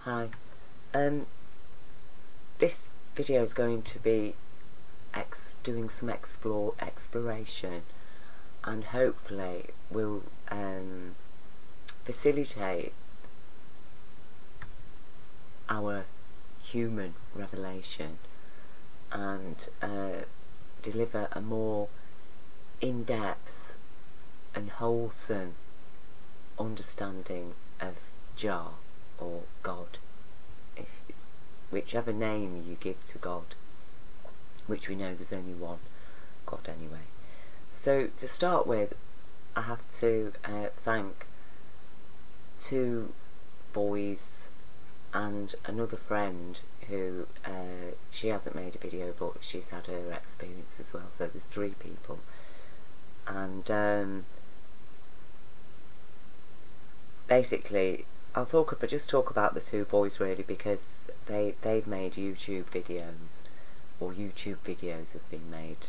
Hi, this video is going to be doing some exploration, and hopefully will facilitate our human revelation and deliver a more in-depth and wholesome understanding of Jah, or God, whichever name you give to God, which we know there's only one God anyway. So to start with, I have to thank two boys and another friend who, she hasn't made a video but she's had her experience as well, so there's 3 people. And basically I'll just talk about the 2 boys really, because they've made YouTube videos, or YouTube videos have been made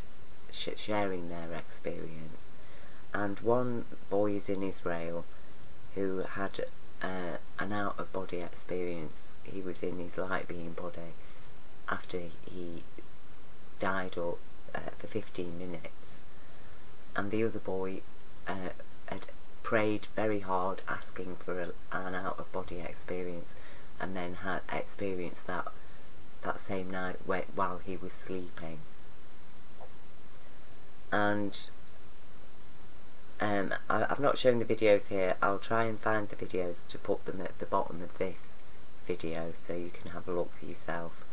sharing their experience. And one boy is in Israel who had an out-of-body experience. He was in his light-being body after he died for 15 minutes. And the other boy had prayed very hard asking for an out-of-body experience, and then had experienced that same night while he was sleeping. And I've not shown the videos here. I'll try and find the videos to put them at the bottom of this video so you can have a look for yourself.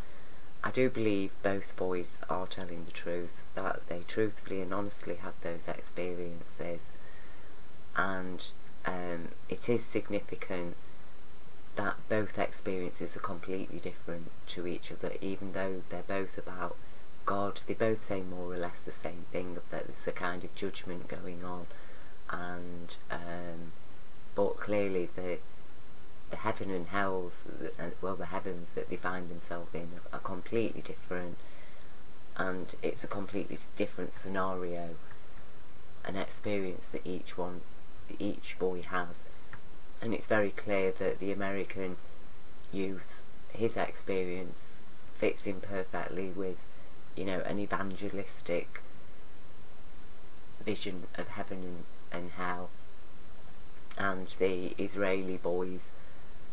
I do believe both boys are telling the truth, that they truthfully and honestly had those experiences. And it is significant that both experiences are completely different to each other, even though they're both about God. They both say more or less the same thing, that there's a kind of judgment going on, and but clearly the heaven and hells, well, the heavens that they find themselves in are completely different, and it's a completely different scenario, an experience that each boy has. And it's very clear that the American youth, his experience fits in perfectly with, you know, an evangelistic vision of heaven and hell, and the Israeli boy's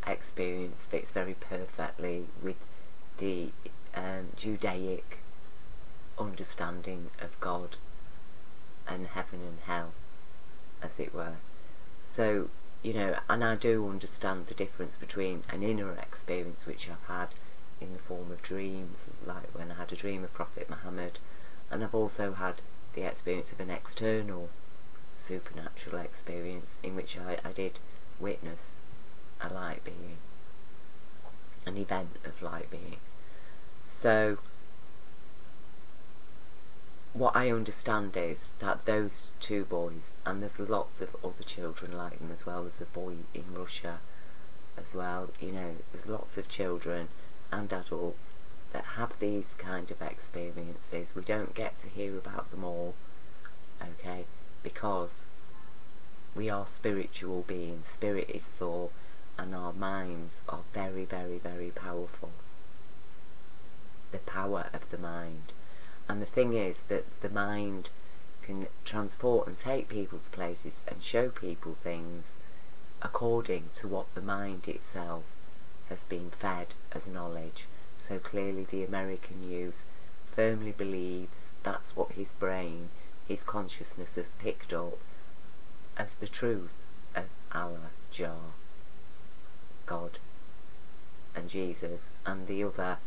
experience fits very perfectly with the Judaic understanding of God and heaven and hell, as it were. So, you know, and I do understand the difference between an inner experience, which I've had in the form of dreams, like when I had a dream of Prophet Muhammad, and I've also had the experience of an external supernatural experience in which I did witness a light being, an event of light being. So what I understand is that those 2 boys, and there's lots of other children like them as well, there's a boy in Russia as well, you know, there's lots of children and adults that have these kind of experiences. We don't get to hear about them all, okay, because we are spiritual beings. Spirit is thought, and our minds are very, very, very powerful. The power of the mind. And the thing is that the mind can transport and take people to places and show people things according to what the mind itself has been fed as knowledge. So clearly the American youth firmly believes that's what his brain, his consciousness has picked up as the truth of our Jah, God and Jesus, and the other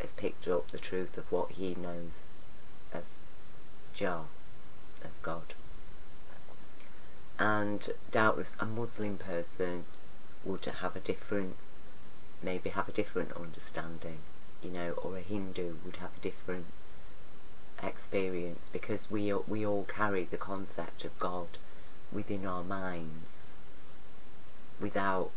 has picked up the truth of what he knows of Jah, of God. And doubtless a Muslim person would have a different, maybe have a different understanding, you know, or a Hindu would have a different experience, because we all carry the concept of God within our minds without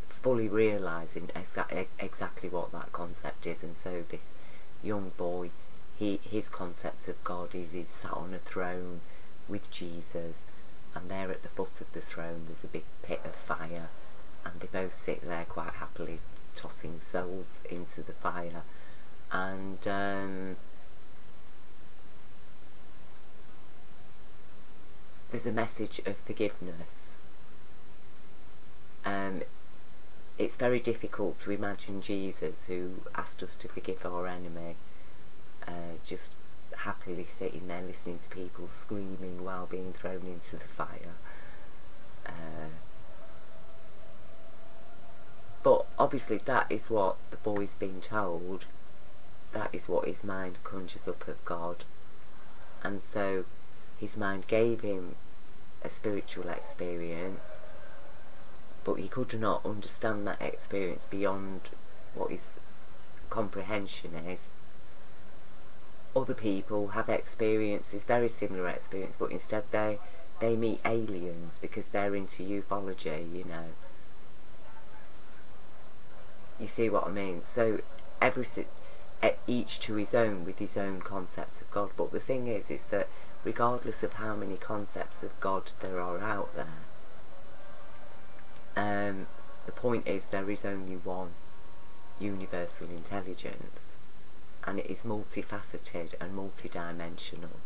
fully realising exactly what that concept is. And so this young boy, his concept of God is he's sat on a throne with Jesus, and there at the foot of the throne there's a big pit of fire, and they both sit there quite happily tossing souls into the fire. And there's a message of forgiveness. It's very difficult to imagine Jesus, who asked us to forgive our enemy, just happily sitting there listening to people screaming while being thrown into the fire. But obviously that is what the boy's been told. That is what his mind conjures up of God. And so his mind gave him a spiritual experience, but he could not understand that experience beyond what his comprehension is. Other people have experiences, very similar experience, but instead they meet aliens because they're into ufology, you know. You see what I mean? So each to his own, with his own concepts of God. But the thing is that regardless of how many concepts of God there are out there, the point is there is only one universal intelligence, and it is multifaceted and multidimensional,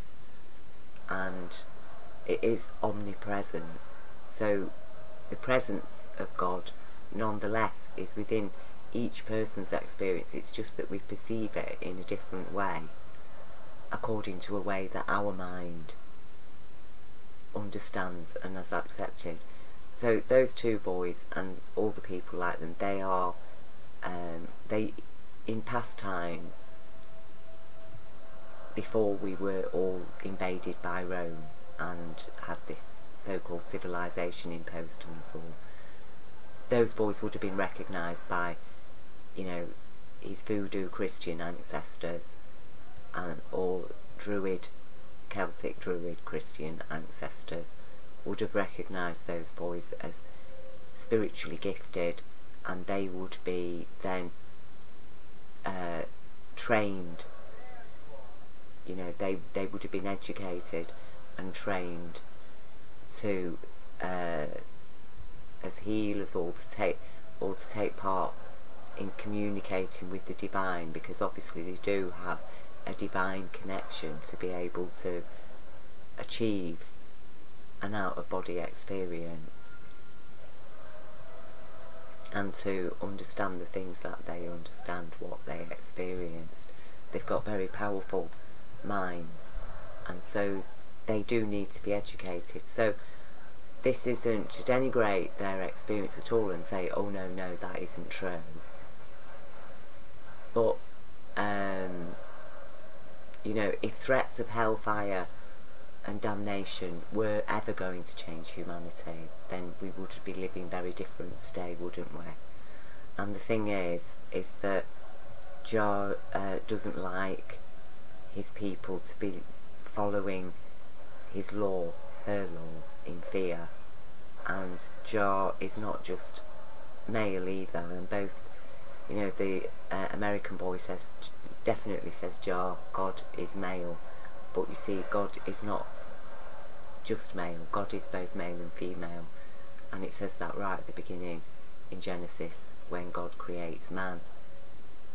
and it is omnipresent. So the presence of God nonetheless is within each person's experience. It's just that we perceive it in a different way, according to a way that our mind understands and has accepted. So those two boys and all the people like them, they are, in past times, before we were all invaded by Rome and had this so-called civilization imposed on us all, those boys would have been recognised by, you know, his voodoo Christian ancestors or Celtic Druid Christian ancestors would have recognised those boys as spiritually gifted, and they would be then trained, you know, they would have been educated and trained to as healers, or to take part in communicating with the divine, because obviously they do have a divine connection to be able to achieve an out-of-body experience and to understand the things that they understand, what they experienced. They've got very powerful minds, and so they do need to be educated. So this isn't to denigrate their experience at all and say, oh no, that isn't true. But, you know, if threats of hellfire and damnation were ever going to change humanity, then we would be living very different today, wouldn't we? And the thing is that Jah doesn't like his people to be following his law, her law, in fear. And Jah is not just male either, and both, you know, the American boy definitely says Jah, God is male, but you see, God is not just male, God is both male and female, and it says that right at the beginning in Genesis, when God creates man.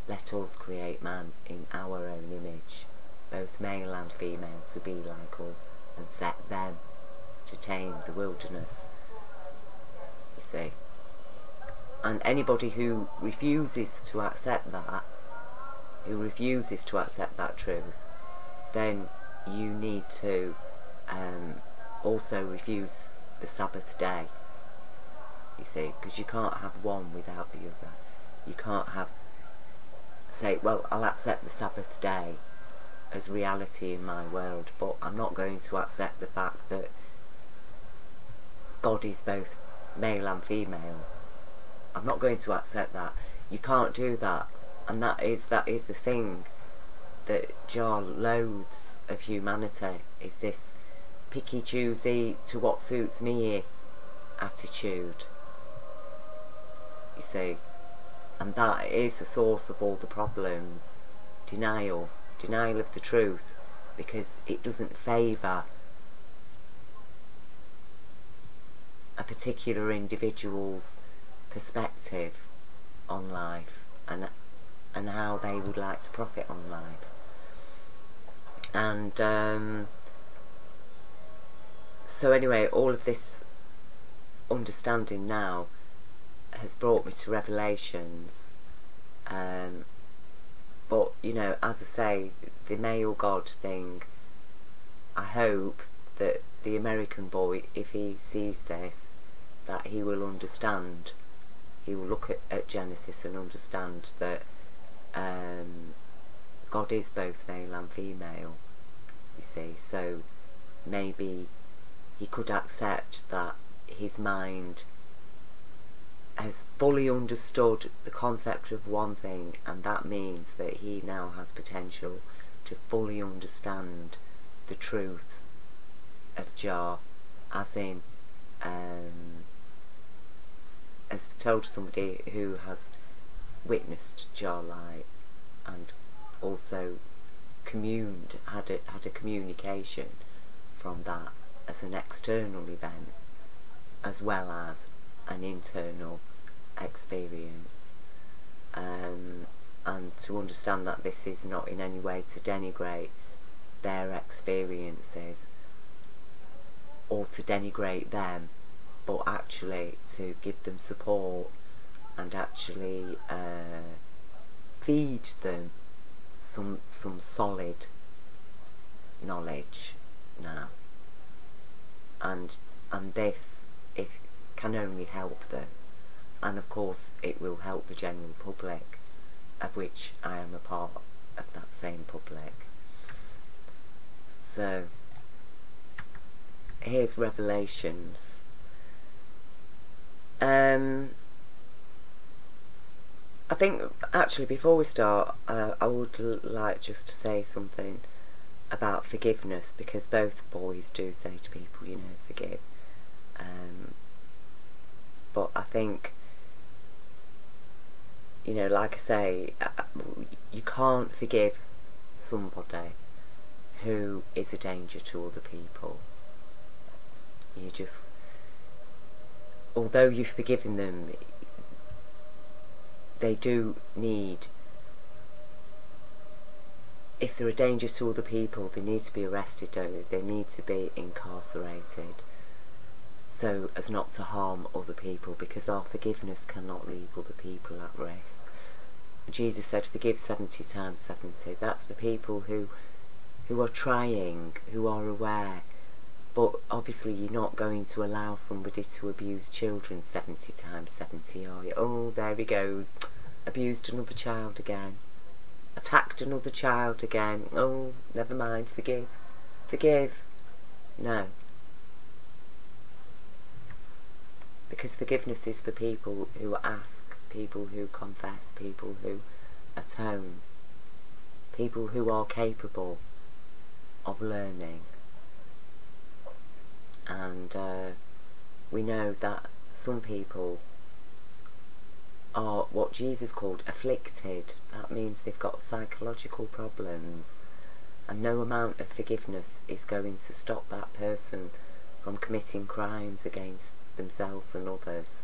Let us create man in our own image, both male and female, to be like us, and set them to tame the wilderness, you see. And anybody who refuses to accept that, truth, then you need to also refuse the Sabbath day, you see, because you can't have one without the other. You can't say, well, I'll accept the Sabbath day as reality in my world, but I'm not going to accept the fact that God is both male and female. I'm not going to accept that. You can't do that. And that is the thing that Jah loathes of humanity, is this picky choosy to what suits me attitude, you see. And that is the source of all the problems. Denial of the truth, because it doesn't favour a particular individual's perspective on life and how they would like to profit on life. And so anyway, all of this understanding now has brought me to Revelations. But, you know, as I say, the male God thing, I hope that the American boy, if he sees this, that he will understand. He will look at Genesis and understand that God is both male and female, you see. So maybe he could accept that his mind has fully understood the concept of one thing, and that means that he now has potential to fully understand the truth of Jah, as in, as told somebody who has witnessed Jah light and also had a communication from that as an external event as well as an internal experience, and to understand that this is not in any way to denigrate their experiences or to denigrate them, but actually to give them support and actually feed them some solid knowledge now, and this, it can only help them, and of course it will help the general public, of which I am a part of that same public. So here's Revelations. I think actually before we start, I would like just to say something about forgiveness, because both boys do say to people, you know, forgive. But I think, you know, like I say, you can't forgive somebody who is a danger to other people. You just, although you've forgiven them, they do need, if they're a danger to other people, they need to be arrested, don't they? They need to be incarcerated, so as not to harm other people, because our forgiveness cannot leave other people at risk. Jesus said, forgive 70 times 70. That's for people who are trying, who are aware. But obviously you're not going to allow somebody to abuse children 70 times 70, are you? Oh, there he goes. Abused another child again. Attacked another child again. Oh, never mind. Forgive. Forgive. No. Because forgiveness is for people who ask, people who confess, people who atone, people who are capable of learning. And we know that some people are what Jesus called afflicted. That means they've got psychological problems, and no amount of forgiveness is going to stop that person from committing crimes against themselves and others.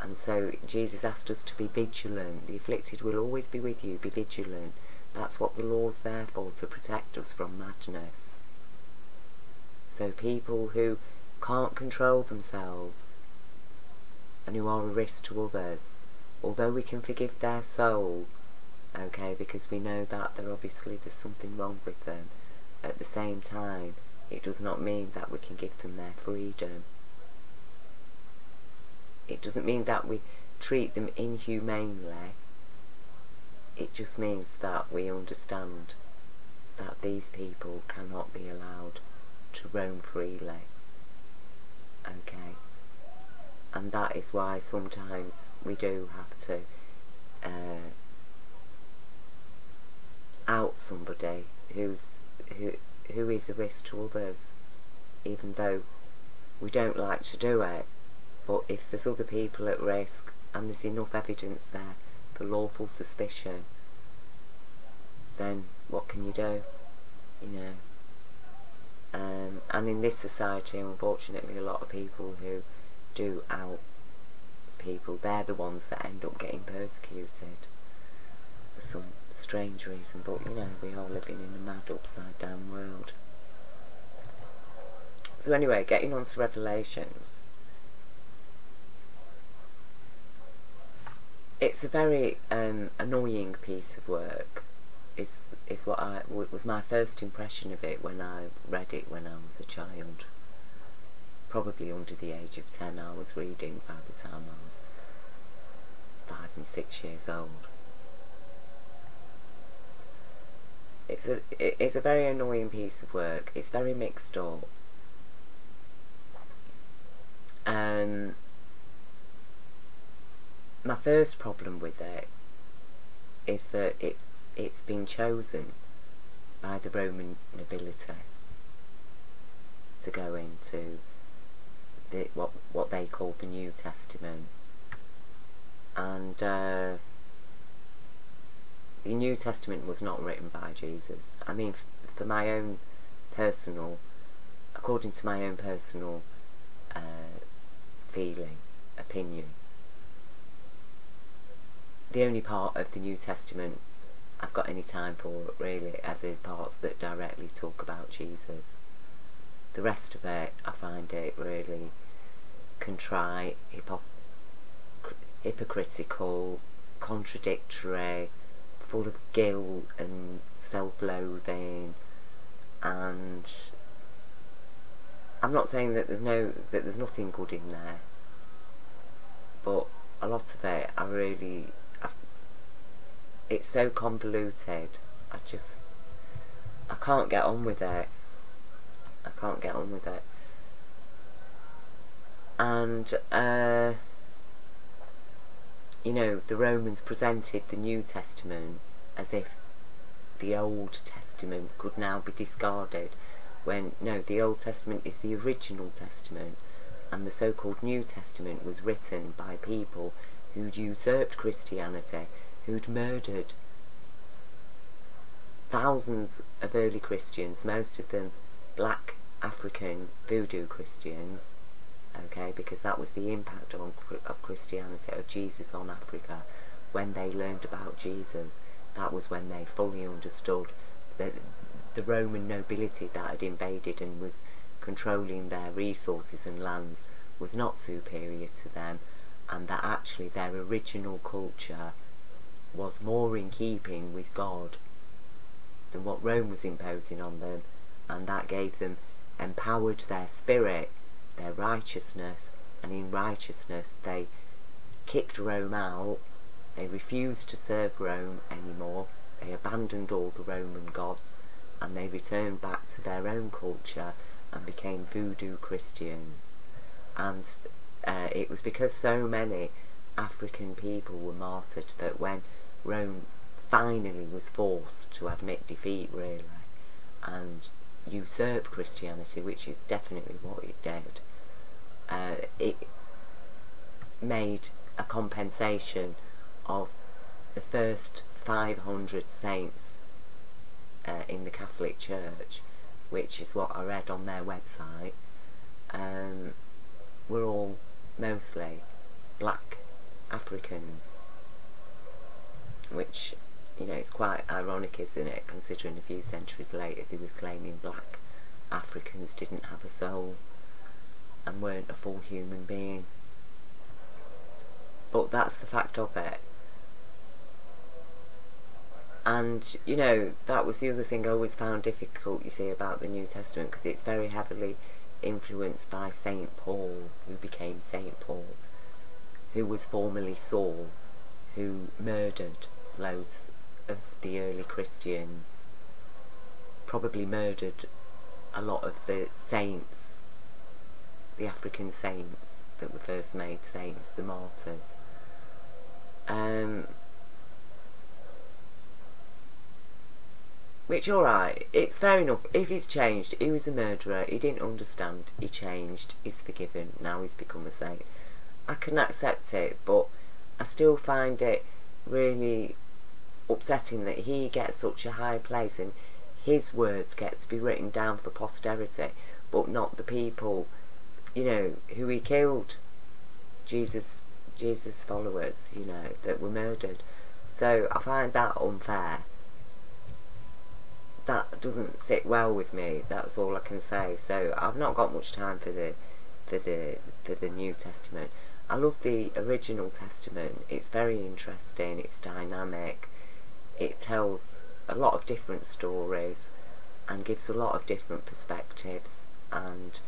And so Jesus asked us to be vigilant. The afflicted will always be with you. Be vigilant. That's what the law's there for, to protect us from madness. So people who can't control themselves and who are a risk to others, although we can forgive their soul, okay, because we know that there's something wrong with them, at the same time, it does not mean that we can give them their freedom. It doesn't mean that we treat them inhumanely. It just means that we understand that these people cannot be allowed to roam freely, okay? And that is why sometimes we do have to out somebody who is a risk to others, even though we don't like to do it. But if there's other people at risk and there's enough evidence there for lawful suspicion, then what can you do, you know? And in this society, unfortunately, a lot of people who do out people, they're the ones that end up getting persecuted for some strange reason. But you know, we are living in a mad upside down world. So anyway, getting on to Revelations. It's a very annoying piece of work. Is what was my first impression of it when I read it when I was a child. Probably under the age of 10 I was reading by the time I was 5 and 6 years old. It's a very annoying piece of work. It's very mixed up. My first problem with it is that it's been chosen by the Roman nobility to go into what they call the New Testament, and the New Testament was not written by Jesus. I mean, for my own personal, according to my own personal opinion, the only part of the New Testament I've got any time for really are the parts that directly talk about Jesus. The rest of it, I find it really contrite, hypocritical, contradictory, full of guilt and self-loathing, and I'm not saying that there's nothing good in there, but a lot of it it's so convoluted. I can't get on with it. I can't get on with it. And you know, the Romans presented the New Testament as if the Old Testament could now be discarded, when no, the Old Testament is the original Testament, and the so-called New Testament was written by people who'd usurped Christianity, who'd murdered thousands of early Christians, most of them black African voodoo Christians, okay, because that was the impact of Christianity, of Jesus on Africa. When they learned about Jesus, that was when they fully understood that the Roman nobility that had invaded and was controlling their resources and lands was not superior to them, and that actually their original culture was more in keeping with God than what Rome was imposing on them, and that gave them, empowered their spirit, their righteousness, and in righteousness they kicked Rome out. They refused to serve Rome anymore. They abandoned all the Roman gods, and they returned back to their own culture and became voodoo Christians. And it was because so many African people were martyred that when Rome finally was forced to admit defeat, really, and usurp Christianity, which is definitely what it did, it made a compensation of the first 500 saints in the Catholic Church, which is what I read on their website, were all mostly black Africans, which, you know, it's quite ironic, isn't it, considering a few centuries later they were claiming black Africans didn't have a soul and weren't a full human being. But that's the fact of it. And, you know, that was the other thing I always found difficult, you see, about the New Testament, because it's very heavily influenced by St. Paul, who became St. Paul, who was formerly Saul, who murdered loads of the early Christians, probably murdered a lot of the saints, the African saints that were first made saints, the martyrs. Which, alright, it's fair enough. If he's changed, he was a murderer, he didn't understand, he changed, he's forgiven, now he's become a saint. I can accept it, but I still find it really upsetting that he gets such a high place and his words get to be written down for posterity, but not the people, you know, who he killed. Jesus Jesus' followers, you know, that were murdered. So I find that unfair. That doesn't sit well with me. That's all I can say. So I've not got much time for the New Testament. I love the original Testament. It's very interesting. It's dynamic. It tells a lot of different stories and gives a lot of different perspectives. And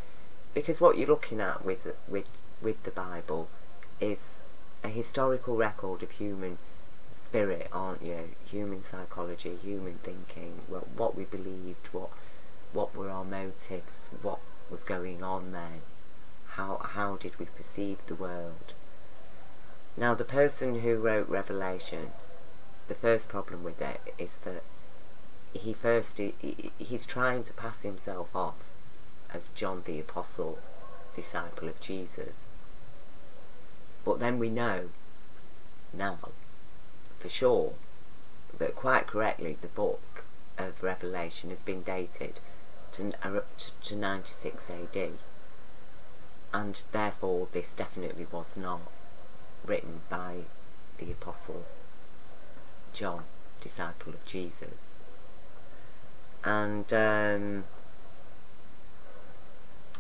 because what you're looking at with the Bible is a historical record of human spirit, aren't you? Human psychology, human thinking, what we believed, what were our motives, what was going on then, how did we perceive the world. Now, the person who wrote Revelation, the first problem with it is that he's trying to pass himself off as John the Apostle, disciple of Jesus. But then we know now for sure that quite correctly the book of Revelation has been dated to 96 AD, and therefore this definitely was not written by the Apostle John, disciple of Jesus. And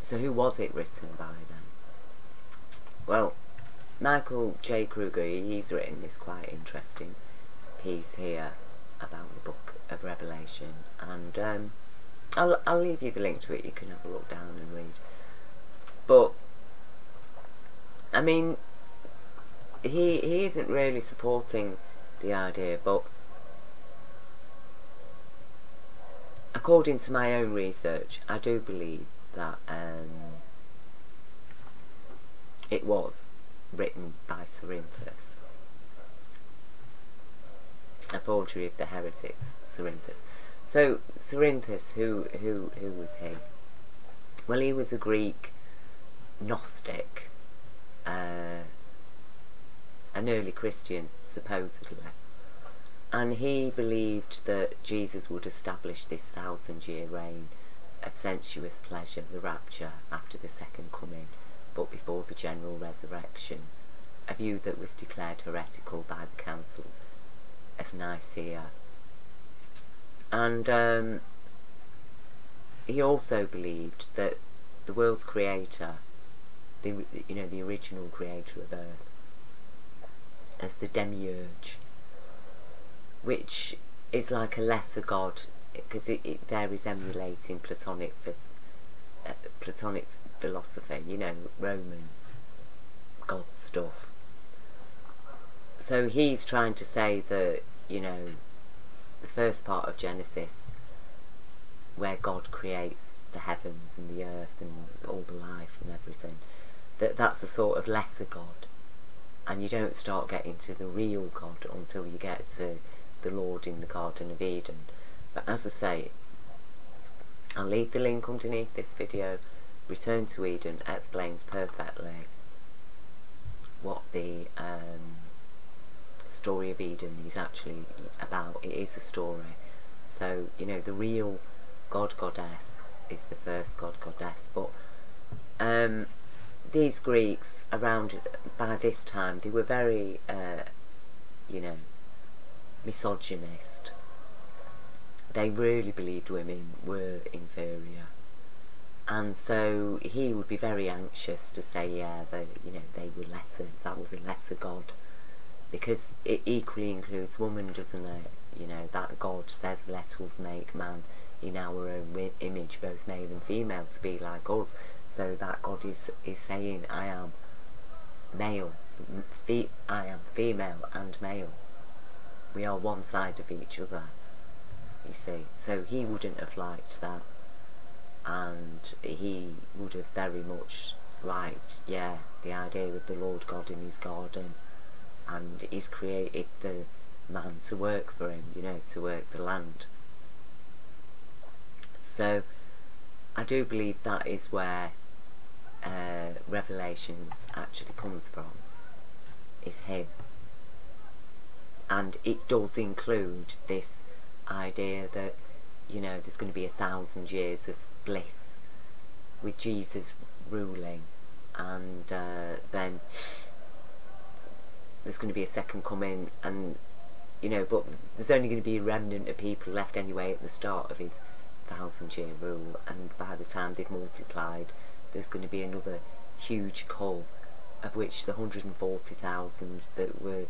so who was it written by then? Well, Michael J. Kruger, he's written this quite interesting piece here about the book of Revelation, and I'll leave you the link to it. You can have a look down and read. But I mean, he isn't really supporting the idea, but according to my own research, I do believe that it was written by Cerinthus, a forgery of the heretics, Cerinthus. So Cerinthus, who was he? Well, he was a Greek Gnostic, an early Christian supposedly, and he believed that Jesus would establish this 1,000-year reign of sensuous pleasure, the rapture, after the second coming, but before the general resurrection, a view that was declared heretical by the Council of Nicaea. And he also believed that the world's creator, the original creator of Earth, as the demiurge, which is like a lesser god, because it there is emulating Platonic philosophy, Roman god stuff. So he's trying to say that, the first part of Genesis, where God creates the heavens and the earth and all the life and everything, that's a sort of lesser god, and you don't start getting to the real God until you get to the Lord in the Garden of Eden. But as I say, I'll leave the link underneath this video. Return to Eden explains perfectly what the story of Eden is actually about. It is a story. So, the real god-goddess is the first god-goddess. But these Greeks, around by this time, they were very, misogynist. They really believed women were inferior. And so he would be very anxious to say, yeah, they were lesser, that was a lesser god. Because it equally includes woman, doesn't it? That God says, let us make man in our own image, both male and female, to be like us. So that God is saying, I am male, I am female and male. We are one side of each other, you see. So he wouldn't have liked that. And he would have very much liked, yeah, the idea of the Lord God in his garden, and he's created the man to work for him, to work the land. So I do believe that is where Revelations actually comes from, is him. And it does include this idea that, there's going to be 1,000 years of bliss with Jesus ruling, and then there's going to be a second coming, and you know, but there's only going to be a remnant of people left anyway at the start of his 1,000-year rule, and by the time they've multiplied, there's going to be another huge cull, of which the 140,000 that were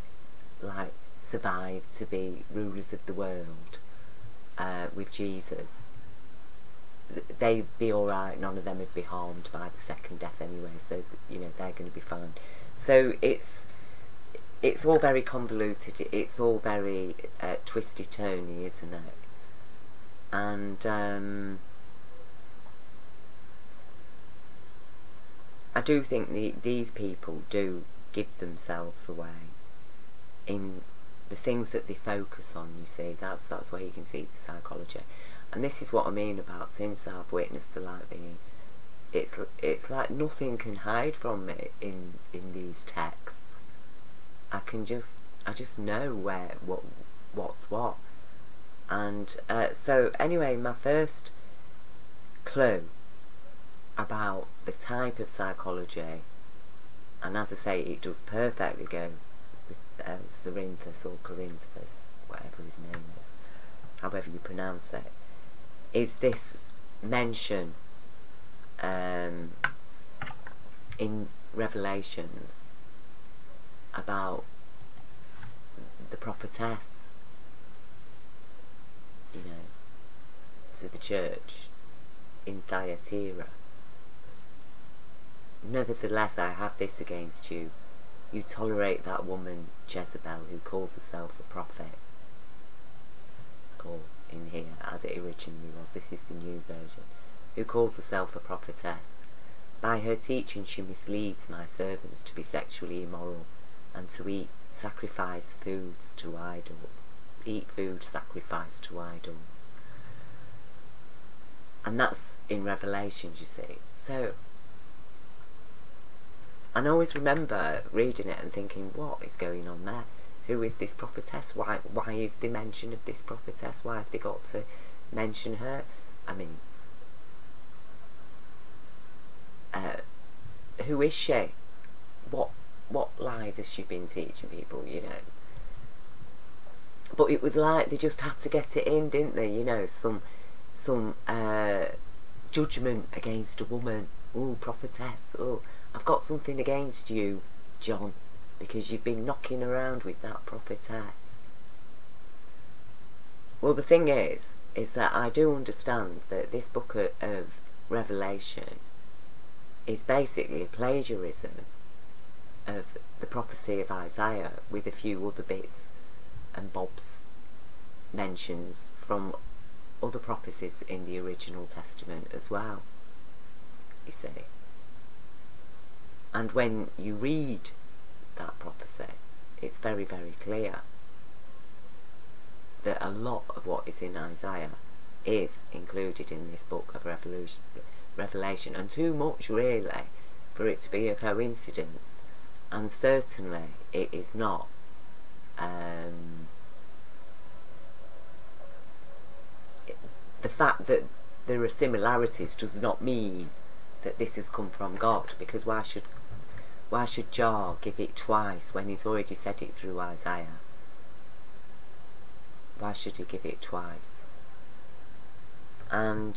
like survived to be rulers of the world with Jesus, they'd be alright. None of them would be harmed by the second death anyway, so you know, they're going to be fine. So it's all very convoluted, it's all very twisty-turny, isn't it? And I do think these people do give themselves away in the things that they focus on, you see. That's where you can see the psychology. And this is what I mean about, since I've witnessed the light being, it's like nothing can hide from me in these texts. I just know what's what. And so anyway, my first clue about the type of psychology, and as I say, it does perfectly go with Cerinthus or Cerinthus, whatever his name is, however you pronounce it, is this mention in Revelations about the prophetess, you know, to the church in Thyatira. Nevertheless, I have this against you. You tolerate that woman Jezebel, who calls herself a prophet. Or in here, as it originally was, this is the new version, who calls herself a prophetess. By her teaching she misleads my servants to be sexually immoral and to eat sacrificed foods to idols. Eat food sacrificed to idols. And that's in Revelations, you see. So, and I always remember reading it and thinking, what is going on there? Who is this prophetess? Why is the mention of this prophetess? Why have they got to mention her? I mean, who is she? What lies has she been teaching people, you know? But it was like they just had to get it in, didn't they? You know, some judgment against a woman. Oh, prophetess. Oh, I've got something against you, John, because you've been knocking around with that prophetess. Well, the thing is that I do understand that this book of Revelation is basically a plagiarism of the prophecy of Isaiah, with a few other bits and bobs mentions from other prophecies in the original Testament as well, you see. And when you read that prophecy, it's very, very clear that a lot of what is in Isaiah is included in this book of Revelation, and too much really for it to be a coincidence. And certainly it is not the fact that there are similarities does not mean that this has come from God, because why should Jah give it twice when he's already said it through Isaiah? Why should he give it twice? And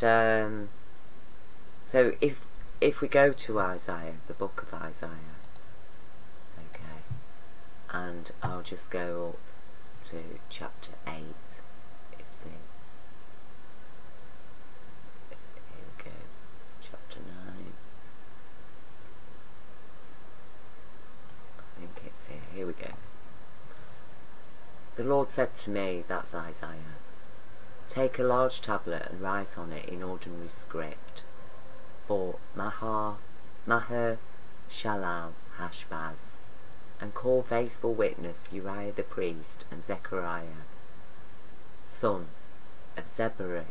so if we go to Isaiah, the book of Isaiah, okay, and I'll just go up to chapter 8, it's in, here we go, chapter 9, I think it's here we go. The Lord said to me, that's Isaiah, take a large tablet and write on it in ordinary script, for Maher Shalal Hashbaz, and call faithful witness Uriah the priest and Zechariah, son of Zeberechiah,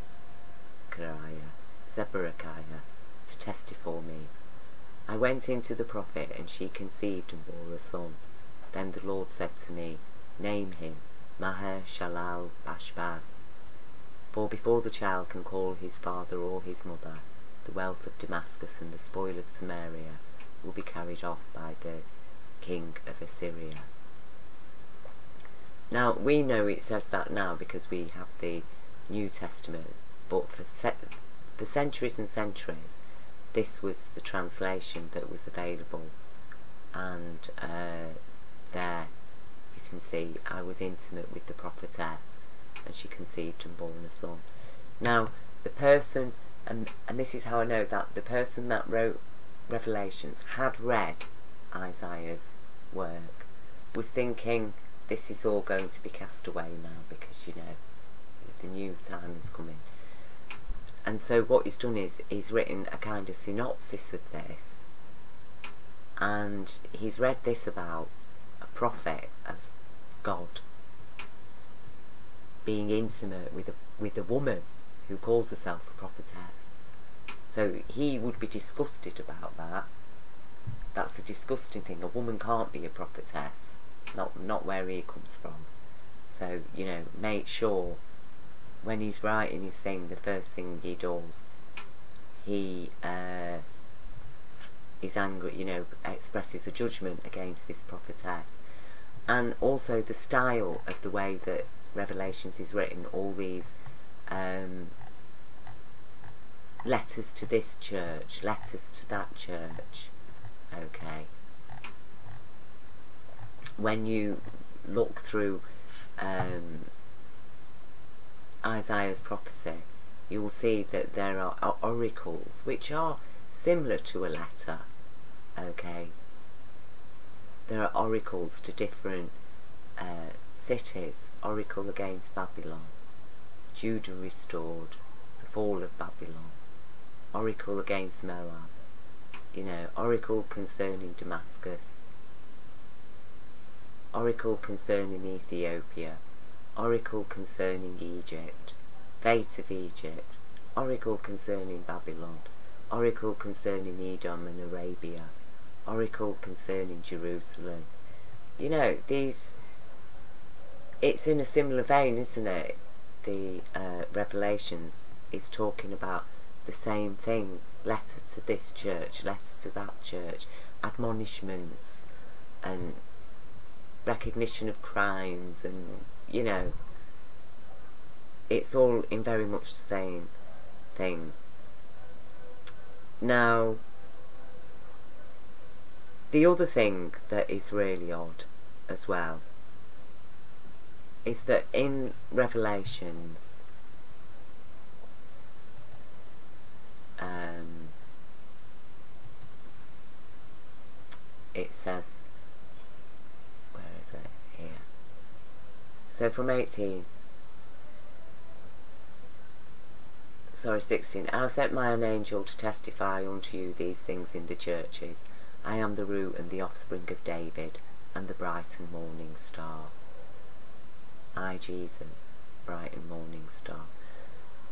to testify for me. I went in to the prophet, and she conceived and bore a son. Then the Lord said to me, name him Maher Shalal Hashbaz, for before the child can call his father or his mother, the wealth of Damascus and the spoil of Samaria will be carried off by the king of Assyria. Now, we know it says that now because we have the New Testament, but for centuries and centuries, this was the translation that was available. And there you can see, I was intimate with the prophetess, and she conceived and bore a son. Now, the person, and this is how I know that the person that wrote Revelations had read Isaiah's work, was thinking, this is all going to be cast away now, because, you know, the new time is coming. And so what he's done is he's written a kind of synopsis of this, and he's read this about a prophet of God being intimate with a woman who calls herself a prophetess. So he would be disgusted about that. That's a disgusting thing. A woman can't be a prophetess. Not where he comes from. So, you know, make sure when he's writing his thing, the first thing he does, he is angry, you know, expresses a judgment against this prophetess. And also the style of the way that Revelations is written, all these letters to this church, letters to that church, okay. When you look through Isaiah's prophecy, you will see that there are oracles which are similar to a letter, okay. There are oracles to different cities. Oracle against Babylon, Judah restored, the fall of Babylon. Oracle against Moab, you know, oracle concerning Damascus, oracle concerning Ethiopia, oracle concerning Egypt, fate of Egypt, oracle concerning Babylon, oracle concerning Edom and Arabia, oracle concerning Jerusalem. You know, these, it's in a similar vein, isn't it? The Revelations is talking about the same thing. Letter to this church, letter to that church, admonishments and recognition of crimes, and, you know, it's all in very much the same thing. Now, the other thing that is really odd as well is that in Revelations, it says, where is it? Here. So from 16, I have sent mine angel to testify unto you these things in the churches. I am the root and the offspring of David, and the bright and morning star. I, Jesus, bright and morning star.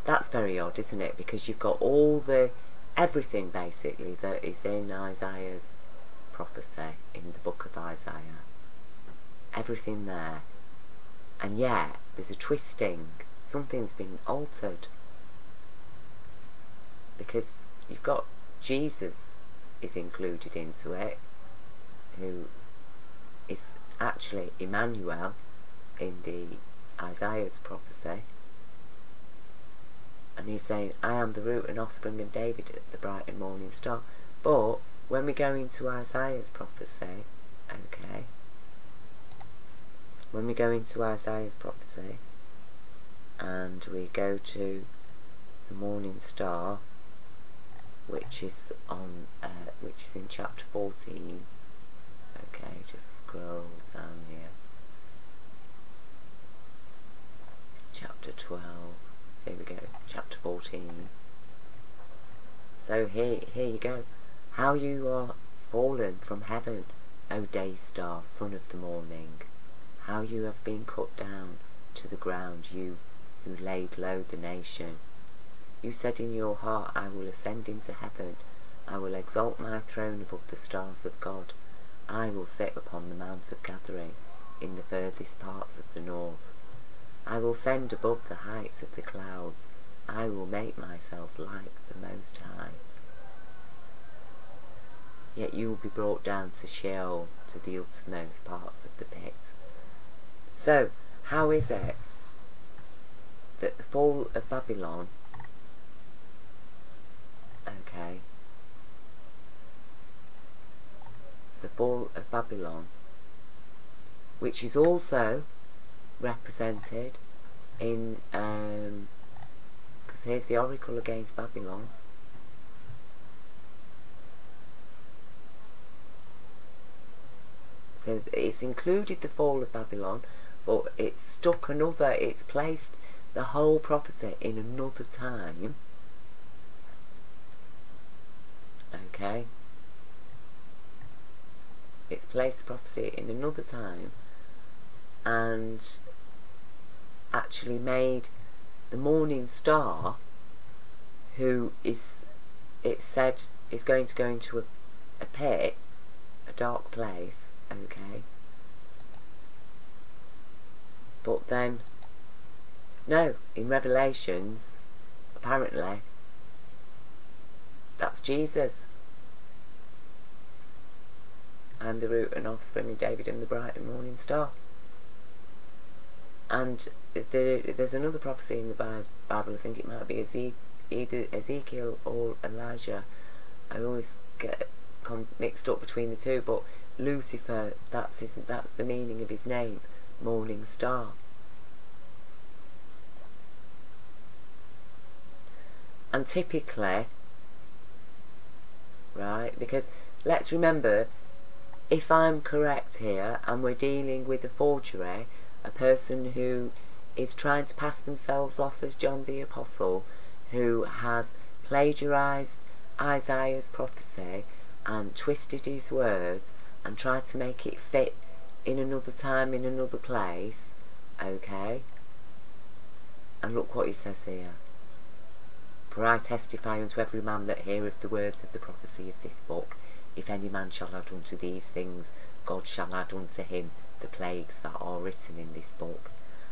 That's very odd, isn't it? Because you've got all the, everything basically that is in Isaiah's prophecy, in the book of Isaiah. Everything there. And yet, there's a twisting. Something's been altered. Because you've got Jesus is included into it, who is actually Emmanuel in the Isaiah's prophecy. And he's saying, I am the root and offspring of David, the bright and morning star. But when we go into Isaiah's prophecy, okay, when we go into Isaiah's prophecy and we go to the morning star, which is on, which is in chapter 14. Okay, just scroll down here. Chapter 12. Here we go. Chapter 14. So here you go. How you are fallen from heaven, O day star, son of the morning. How you have been cut down to the ground, you who laid low the nation. You said in your heart, I will ascend into heaven. I will exalt my throne above the stars of God. I will sit upon the mount of gathering in the furthest parts of the north. I will send above the heights of the clouds. I will make myself like the Most High. Yet you will be brought down to Sheol, to the uttermost parts of the pit. So, How is it that the fall of Babylon, okay, the fall of Babylon, which is also represented in, because here's the oracle against Babylon. So it's included the fall of Babylon, but it's placed the whole prophecy in another time. Okay? It's placed the prophecy in another time and actually made the morning star, who is, it said, is going to go into a pit, a dark place, okay? But then, no, in Revelations, apparently, that's Jesus. I'm the root and offspring of David and the bright and morning star. And there's another prophecy in the Bible, I think it might be either Ezekiel or Elijah. I always get mixed up between the two, but Lucifer, that's the meaning of his name, morning star. And typically, right, because let's remember, if I'm correct here, and we're dealing with a forgery, a person who is trying to pass themselves off as John the Apostle, who has plagiarised Isaiah's prophecy and twisted his words and tried to make it fit in another time, in another place, okay? And look what he says here. For I testify unto every man that heareth the words of the prophecy of this book, if any man shall add unto these things, God shall add unto him the plagues that are written in this book.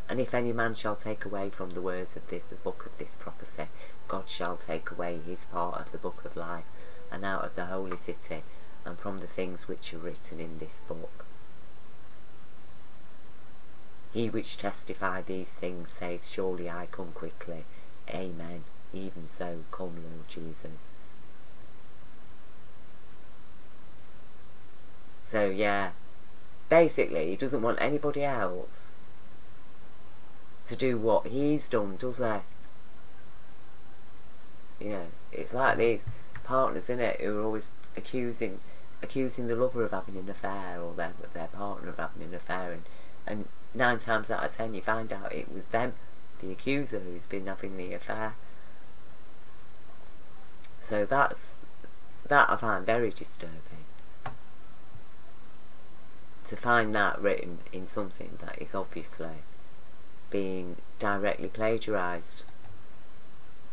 And if any man shall take away from the words of the book of this prophecy, God shall take away his part of the book of life, and out of the holy city, and from the things which are written in this book. He which testified these things saith, surely I come quickly. Amen. Even so, come, Lord Jesus. So yeah, basically he doesn't want anybody else to do what he's done, does he? You know, it's like these partners, innit, who are always accusing the lover of having an affair, or their partner of having an affair, and 9 times out of 10 you find out it was them, the accuser, who's been having the affair. So that I find very disturbing, to find that written in something that is obviously being directly plagiarised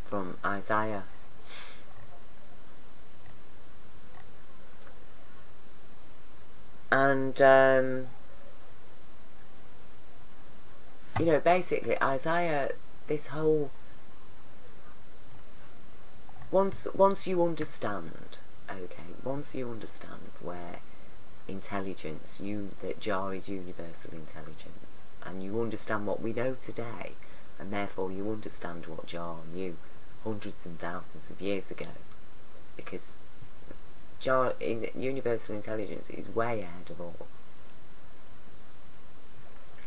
from Isaiah. And you know, basically Isaiah, this whole, once you understand, okay, once you understand where intelligence, that Jah is universal intelligence, and you understand what we know today, and therefore you understand what Jah knew hundreds and thousands of years ago, because Jah in universal intelligence is way ahead of us.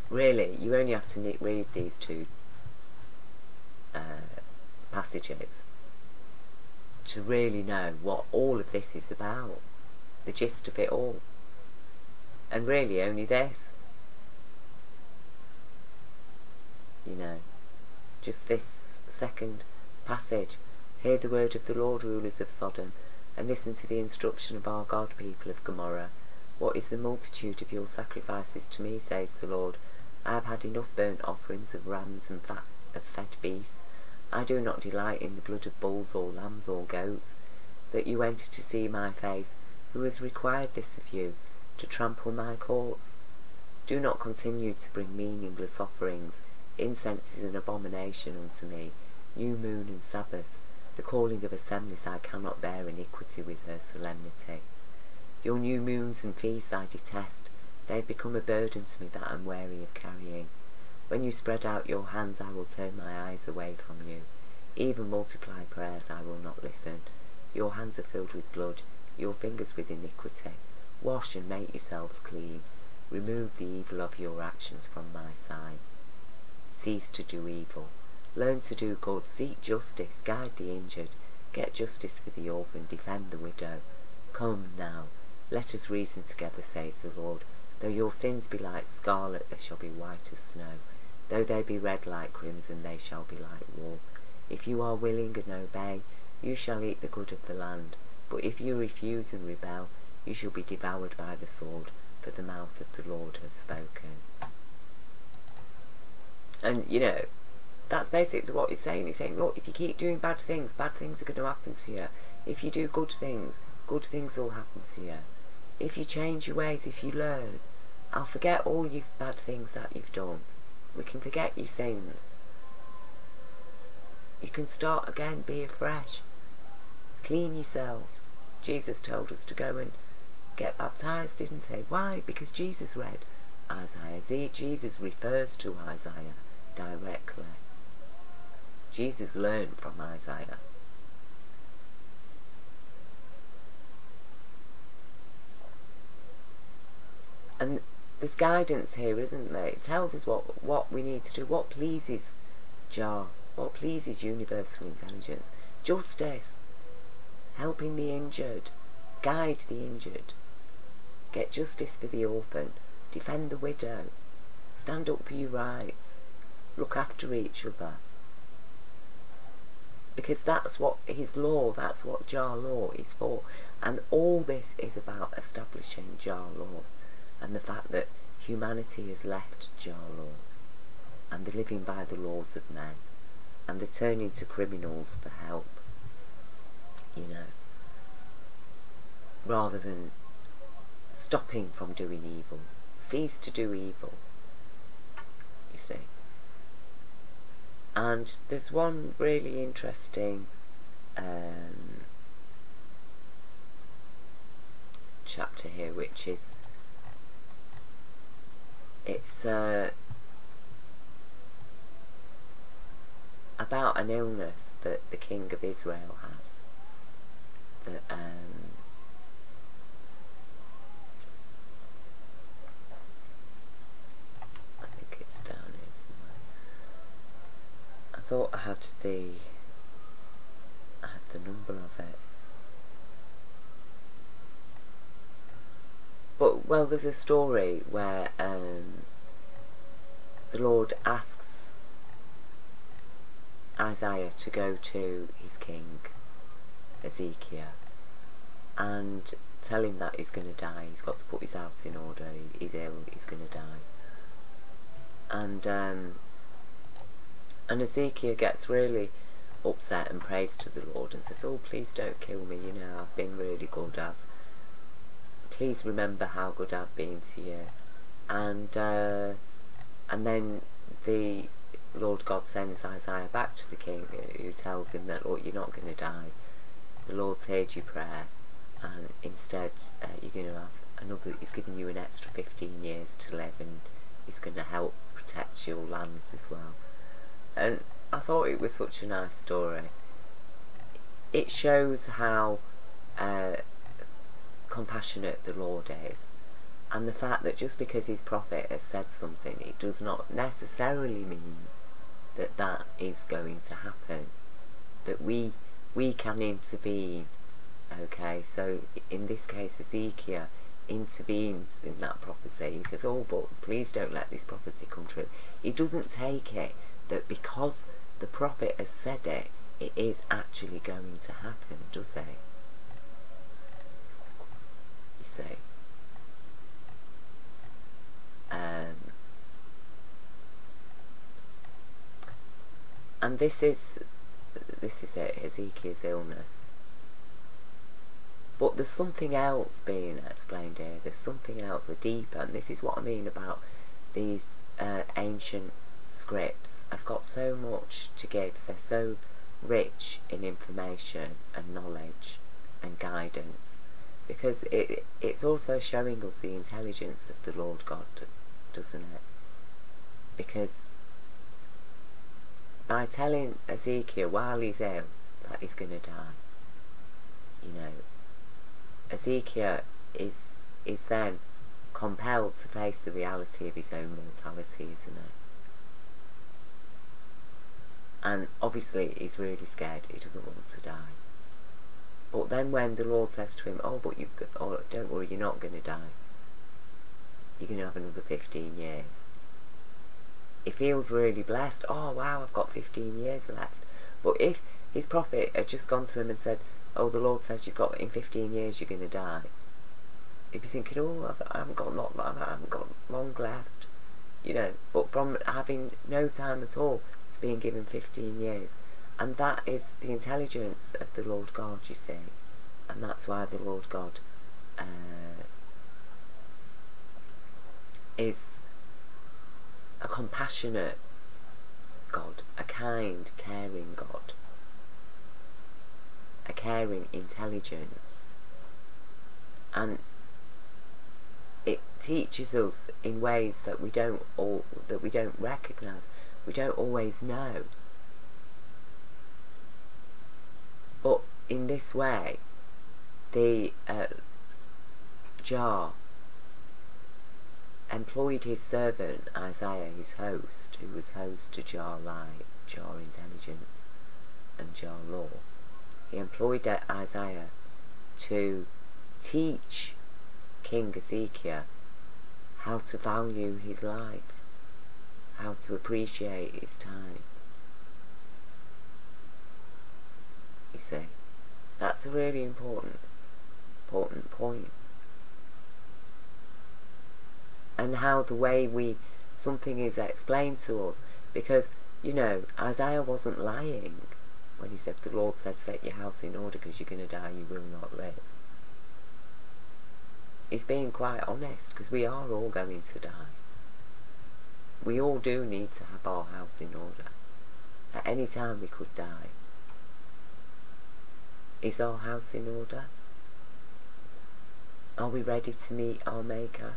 Really, you only have to read these 2 passages to really know what all of this is about, the gist of it all. And really only this, you know, just this second passage. Hear the word of the Lord, rulers of Sodom, and listen to the instruction of our God, people of Gomorrah. What is the multitude of your sacrifices to me, says the Lord? I have had enough burnt offerings of rams and fat of fed beasts. I do not delight in the blood of bulls or lambs or goats, that you enter to see my face. Who has required this of you, to trample my courts? Do not continue to bring meaningless offerings. Incense is an abomination unto me. New moon and Sabbath, the calling of assemblies, I cannot bear iniquity with her solemnity. Your new moons and feasts I detest. They have become a burden to me that I am weary of carrying. When you spread out your hands, I will turn my eyes away from you. Even multiply prayers, I will not listen. Your hands are filled with blood, your fingers with iniquity. Wash and make yourselves clean. Remove the evil of your actions from my sight. Cease to do evil. Learn to do good. Seek justice. Guide the injured. Get justice for the orphan. Defend the widow. Come now, let us reason together, says the Lord. Though your sins be like scarlet, they shall be white as snow. Though they be red like crimson, they shall be like wool. If you are willing and obey, you shall eat the good of the land. But if you refuse and rebel, you shall be devoured by the sword, for the mouth of the Lord has spoken. And, you know, that's basically what he's saying. He's saying, look, if you keep doing bad things are going to happen to you. If you do good things will happen to you. If you change your ways, if you learn, I'll forget all your bad things that you've done. We can forget your sins. You can start again, be afresh. Clean yourself. Jesus told us to go and get baptised, didn't he? Why? Because Jesus read Isaiah. Jesus refers to Isaiah directly. Jesus learned from Isaiah. And there's guidance here, isn't there? It tells us what we need to do, what pleases Jah, what pleases universal intelligence. Justice, helping the injured, guide the injured, get justice for the orphan, defend the widow, stand up for your rights, look after each other. Because that's what his law, that's what Jah law is for. And all this is about establishing Jah law. And the fact that humanity has left Jah law. And they're living by the laws of men. And they're turning to criminals for help. You know. Rather than stopping from doing evil. Cease to do evil. You see. And there's one really interesting chapter here, which is it's about an illness that the king of Israel has. That I think it's down here somewhere. I thought I had the number of it. But, well, there's a story where the Lord asks Isaiah to go to his king, Ezekiel, and tell him that he's going to die. He's got to put his house in order. He's ill. He's going to die. And Ezekiel gets really upset and prays to the Lord and says, oh, please don't kill me, you know, I've been really good, please remember how good I've been to you. And then the Lord God sends Isaiah back to the king, who tells him that, look, you're not going to die. The Lord's heard your prayer, and instead you're going to have another, he's given you an extra 15 years to live, and he's going to help protect your lands as well. And I thought it was such a nice story. It shows how compassionate the Lord is, and the fact that just because his prophet has said something, it does not necessarily mean that that is going to happen. That we can intervene. Okay, so in this case Ezekiel intervenes in that prophecy. He says, oh, but please don't let this prophecy come true. He doesn't take it that because the prophet has said it, it is actually going to happen, does he? You see. And this is it, Ezekiel's illness. But there's something else being explained here. There's something else, a deeper, and this is what I mean about these ancient scripts. Have got so much to give. They're so rich in information and knowledge and guidance, because it's also showing us the intelligence of the Lord God, doesn't it? Because by telling Ezekiel while he's ill that he's going to die. You know, Ezekiel is then compelled to face the reality of his own mortality, isn't he? And obviously he's really scared, he doesn't want to die. But then when the Lord says to him, oh, but don't worry, you're not going to die. You're going to have another 15 years. He feels really blessed. Oh, wow, I've got 15 years left. But if his prophet had just gone to him and said, oh, the Lord says in 15 years you're going to die, he'd be thinking, oh, I haven't got long left. You know, but from having no time at all to being given 15 years. And that is the intelligence of the Lord God, you see. And that's why the Lord God is a compassionate God, a kind, caring God, a caring intelligence. And it teaches us in ways that we don't recognise, we don't always know. But in this way, the Jah employed his servant Isaiah, his host, who was host to Jah Light, Jah Intelligence, and Jah Law. He employed Isaiah to teach King Ezekiel how to value his life, how to appreciate his time. You see, that's a really important point. And how the way something is explained to us, because, you know, Isaiah wasn't lying when he said, the Lord said, set your house in order because you're going to die, you will not live. He's being quite honest, because we are all going to die. We all do need to have our house in order. At any time we could die. Is our house in order? Are we ready to meet our Maker?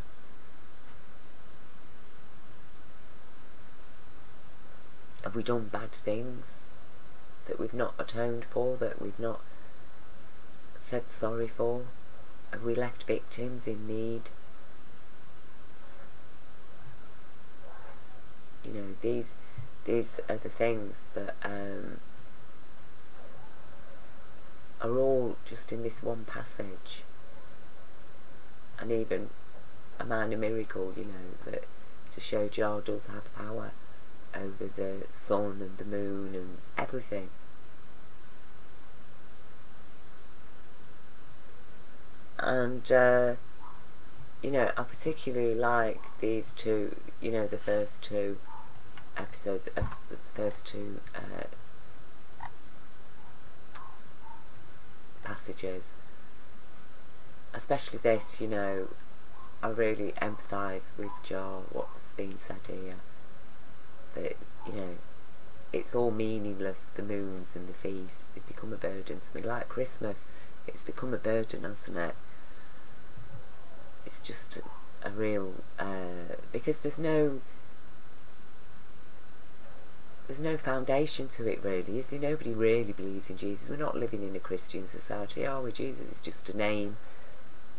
Have we done bad things that we've not atoned for, that we've not said sorry for? Have we left victims in need? You know, these are the things that are all just in this one passage. And even a minor miracle, you know, that to show Jah does have power over the sun and the moon and everything. And you know, I particularly like these two, you know, the first two episodes, the first two passages, especially this. You know, I really empathise with Jah, what's being said here, that, you know, it's all meaningless, the moons and the feasts, they become a burden to me, like Christmas, it's become a burden, hasn't it? It's just a real, because there's no foundation to it, really, is there? Nobody really believes in Jesus. We're not living in a Christian society, are we? Jesus is just a name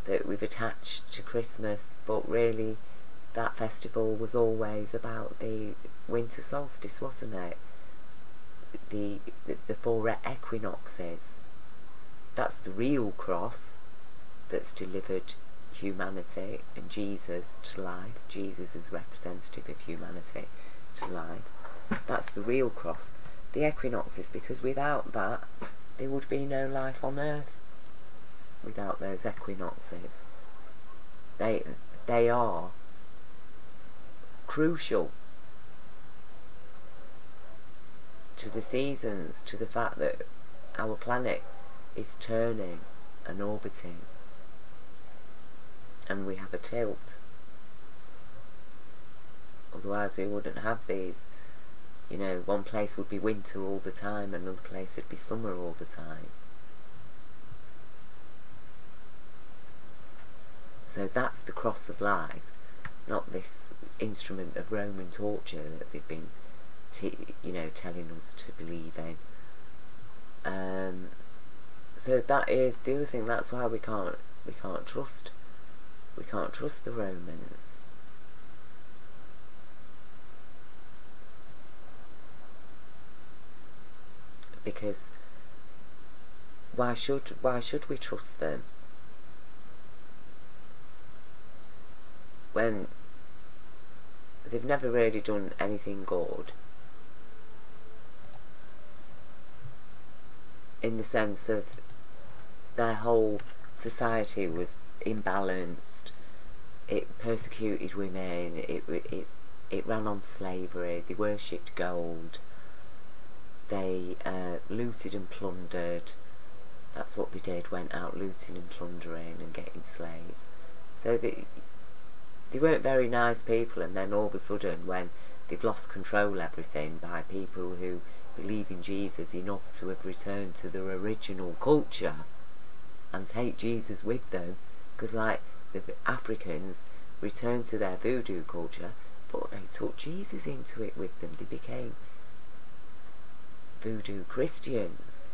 that we've attached to Christmas, but really that festival was always about the winter solstice, wasn't it? The 4 equinoxes. That's the real cross that's delivered humanity and Jesus to life. Jesus is representative of humanity to life. That's the real cross. The equinoxes, because without that there would be no life on earth. Without those equinoxes, they are crucial to the seasons, to the fact that our planet is turning and orbiting, and we have a tilt. Otherwise we wouldn't have these. You know, one place would be winter all the time, another place would be summer all the time. So that's the cross of life, not this instrument of Roman torture that they've been you know, telling us to believe in. So that is the other thing. That's why we can't trust the Romans. Because why should we trust them when they've never really done anything good, in the sense of their whole society was imbalanced, it persecuted women, it ran on slavery, they worshipped gold, they looted and plundered. That's what they did, went out looting and plundering and getting slaves. So they weren't very nice people, and then all of a sudden, when they've lost control of everything by people who believe in Jesus enough to have returned to their original culture and take Jesus with them, because like the Africans returned to their voodoo culture, but they took Jesus into it with them. They became voodoo Christians.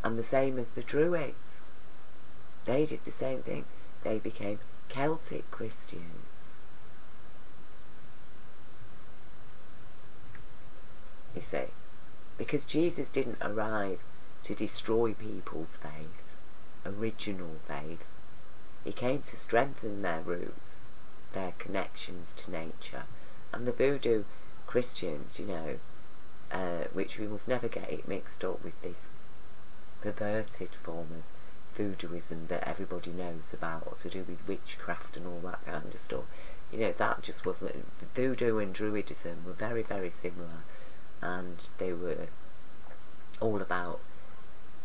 And the same as the Druids. They did the same thing. They became Celtic Christians. You see, because Jesus didn't arrive to destroy people's faith, original faith. He came to strengthen their roots, their connections to nature. And the voodoo Christians, you know, which we must never get it mixed up with this perverted form of voodooism that everybody knows about, to do with witchcraft and all that kind of stuff. You know, that just wasn't. Voodoo and Druidism were very, very similar, and they were all about,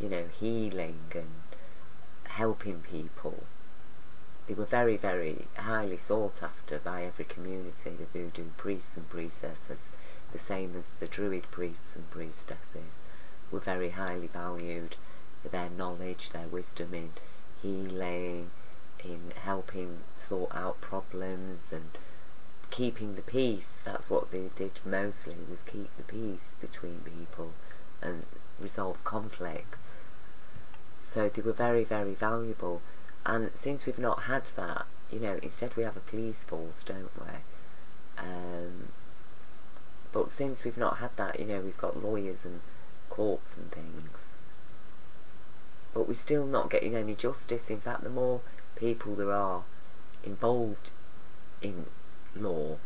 you know, healing and helping people. They were very, very highly sought after by every community, the voodoo priests and priestesses, the same as the Druid priests and priestesses, were very highly valued for their knowledge, their wisdom in healing, in helping sort out problems and keeping the peace. That's what they did mostly, was keep the peace between people and resolve conflicts. So they were very, very valuable. And since we've not had that, you know, instead we have a police force, don't we? But since we've not had that, you know, we've got lawyers and courts and things. But we're still not getting any justice. In fact, the more people there are involved in law,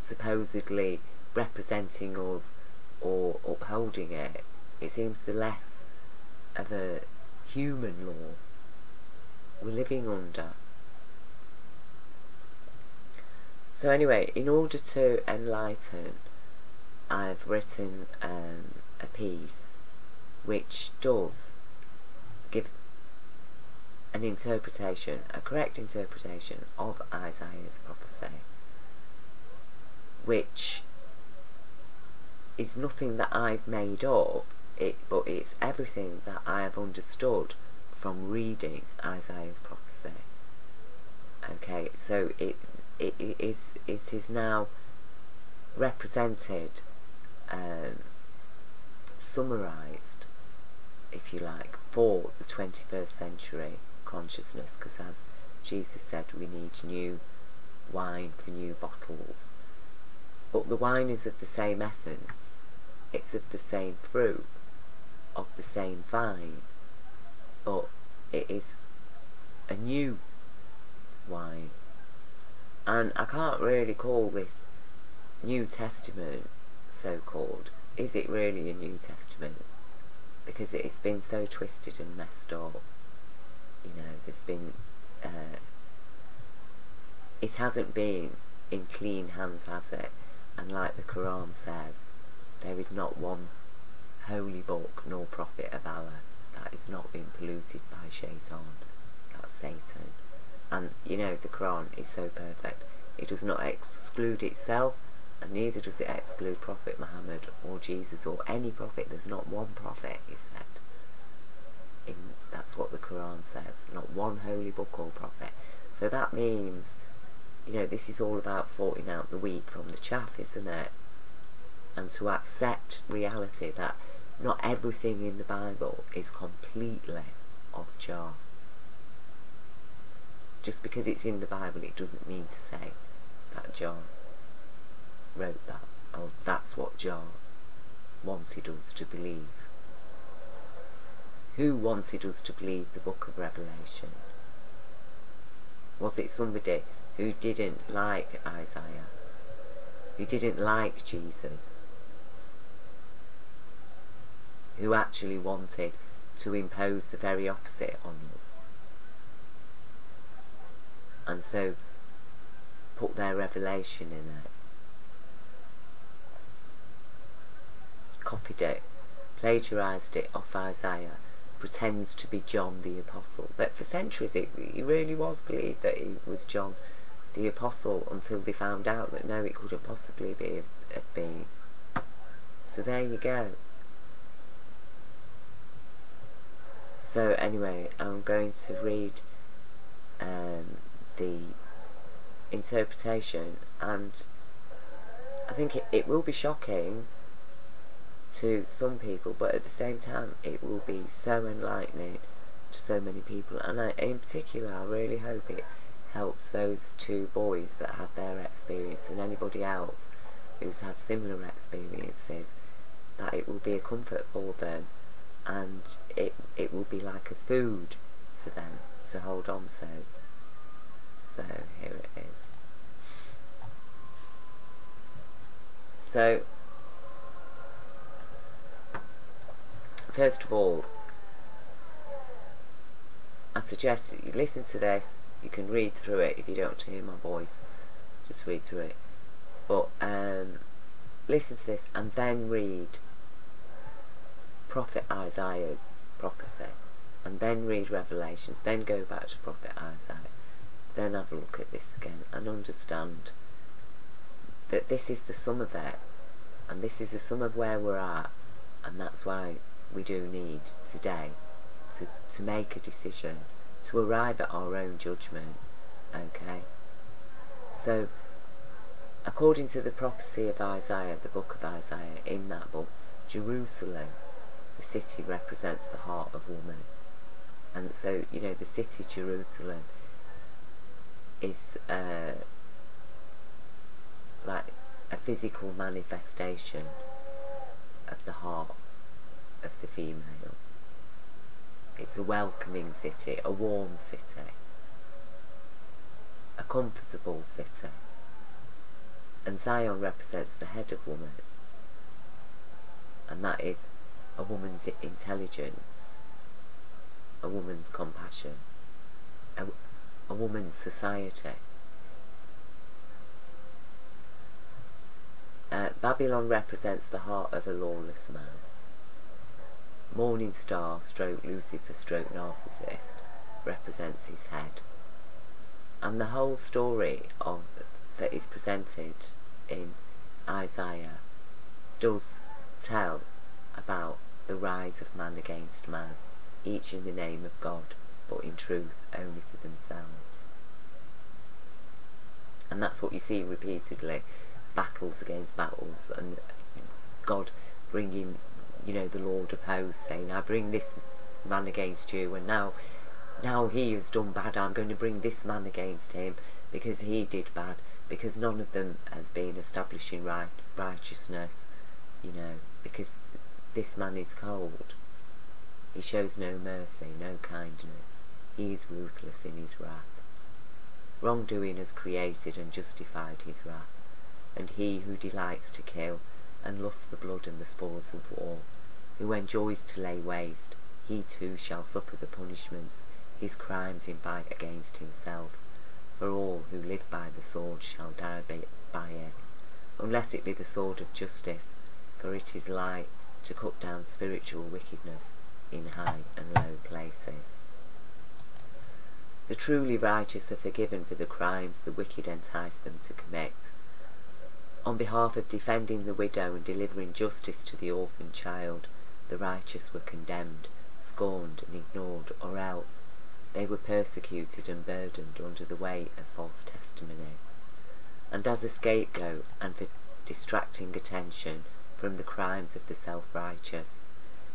supposedly representing us or upholding it, it seems the less of a human law we're living under. So anyway, in order to enlighten, I've written a piece which does give an interpretation, a correct interpretation of Isaiah's prophecy, which is nothing that I've made up, but it's everything that I have understood from reading Isaiah's prophecy. Okay, so it is now represented, summarised, if you like, for the 21st century consciousness, because as Jesus said, we need new wine for new bottles. But the wine is of the same essence, it's of the same fruit, of the same vine, but it is a new wine. And I can't really call this New Testament, so-called. Is it really a New Testament? Because it's been so twisted and messed up. You know, there's been... it hasn't been in clean hands, has it? And like the Quran says, there is not one holy book nor prophet of Allah that is not being polluted by Shaitan. That's Satan. And, you know, the Quran is so perfect. It does not exclude itself, and neither does it exclude Prophet Muhammad or Jesus or any prophet. There's not one prophet, he said. That's what the Quran says. Not one holy book or prophet. So that means you know, this is all about sorting out the wheat from the chaff, isn't it? And to accept reality that not everything in the Bible is completely of Jah. Just because it's in the Bible, it doesn't mean to say that Jah wrote that, or that's what Jah wanted us to believe. Who wanted us to believe the book of Revelation? Was it somebody who didn't like Isaiah? Who didn't like Jesus? Who actually wanted to impose the very opposite on us? And so put their revelation in it. Copied it, plagiarised it off Isaiah, pretends to be John the Apostle. That for centuries it really was believed that he was John the Apostle, until they found out that no, it couldn't possibly be have been. So there you go. So anyway, I'm going to read the interpretation, and I think it will be shocking to some people, but at the same time it will be so enlightening to so many people. And in particular, I really hope it helps those two boys that had their experience, and anybody else who's had similar experiences, that it will be a comfort for them, and it will be like a food for them to hold on to. So here it is. So first of all, I suggest that you listen to this. You can read through it if you don't want to hear my voice. Just read through it. But listen to this and then read Prophet Isaiah's prophecy. And then read Revelations. Then go back to Prophet Isaiah. Then have a look at this again and understand that this is the sum of it. And this is the sum of where we're at. And that's why we do need today to make a decision, to arrive at our own judgment. Okay? So, according to the prophecy of Isaiah, the book of Isaiah, in that book, Jerusalem, the city, represents the heart of woman. And so, you know, the city Jerusalem is like a physical manifestation of the heart of the female. It's a welcoming city, a warm city, a comfortable city. And Zion represents the head of woman, and that is a woman's intelligence, a woman's compassion, a woman's society. Babylon represents the heart of a lawless man. Morning Star / Lucifer / narcissist represents his head. And the whole story that is presented in Isaiah does tell about the rise of man against man, each in the name of God, but in truth only for themselves. And that's what you see repeatedly, battles against battles, and God bringing, you know, the Lord of hosts saying, I bring this man against you, and now he has done bad, I'm going to bring this man against him because he did bad, because none of them have been establishing righteousness, you know, because this man is cold. He shows no mercy, no kindness. He is ruthless in his wrath. Wrongdoing has created and justified his wrath, and he who delights to kill and lusts for blood and the spoils of war, who enjoys to lay waste, he too shall suffer the punishments his crimes invite against himself. For all who live by the sword shall die by it, unless it be the sword of justice, for it is light to cut down spiritual wickedness in high and low places. The truly righteous are forgiven for the crimes the wicked entice them to commit. On behalf of defending the widow and delivering justice to the orphan child, the righteous were condemned, scorned and ignored, or else they were persecuted and burdened under the weight of false testimony. and as a scapegoat and for distracting attention from the crimes of the self-righteous,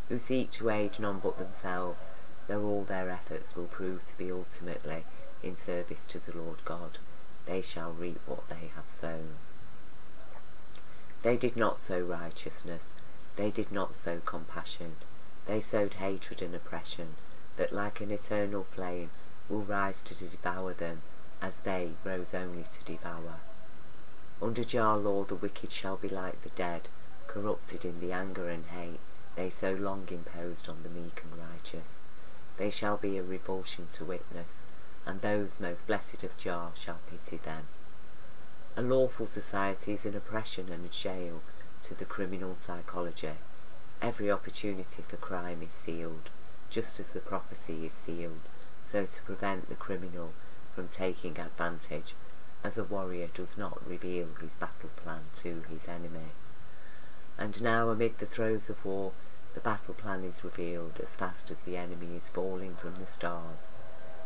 who seek to aid none but themselves, though all their efforts will prove to be ultimately in service to the Lord God. They shall reap what they have sown. They did not sow righteousness, they did not sow compassion, they sowed hatred and oppression, that like an eternal flame will rise to devour them, as they rose only to devour. Under Jah law the wicked shall be like the dead, corrupted in the anger and hate they so long imposed on the meek and righteous. They shall be a revulsion to witness, and those most blessed of Jah shall pity them. A lawful society is an oppression and a jail to the criminal psychology. Every opportunity for crime is sealed, just as the prophecy is sealed, so to prevent the criminal from taking advantage, as a warrior does not reveal his battle plan to his enemy. And now, amid the throes of war, the battle plan is revealed as fast as the enemy is falling from the stars.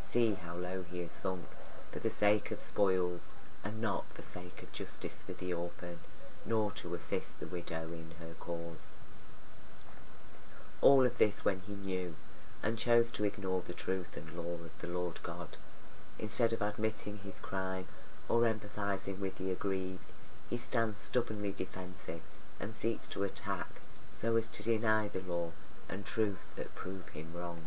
See how low he is sunk for the sake of spoils, and not for sake of justice for the orphan, nor to assist the widow in her cause. All of this when he knew, and chose to ignore the truth and law of the Lord God. Instead of admitting his crime or empathising with the aggrieved, he stands stubbornly defensive and seeks to attack so as to deny the law and truth that prove him wrong.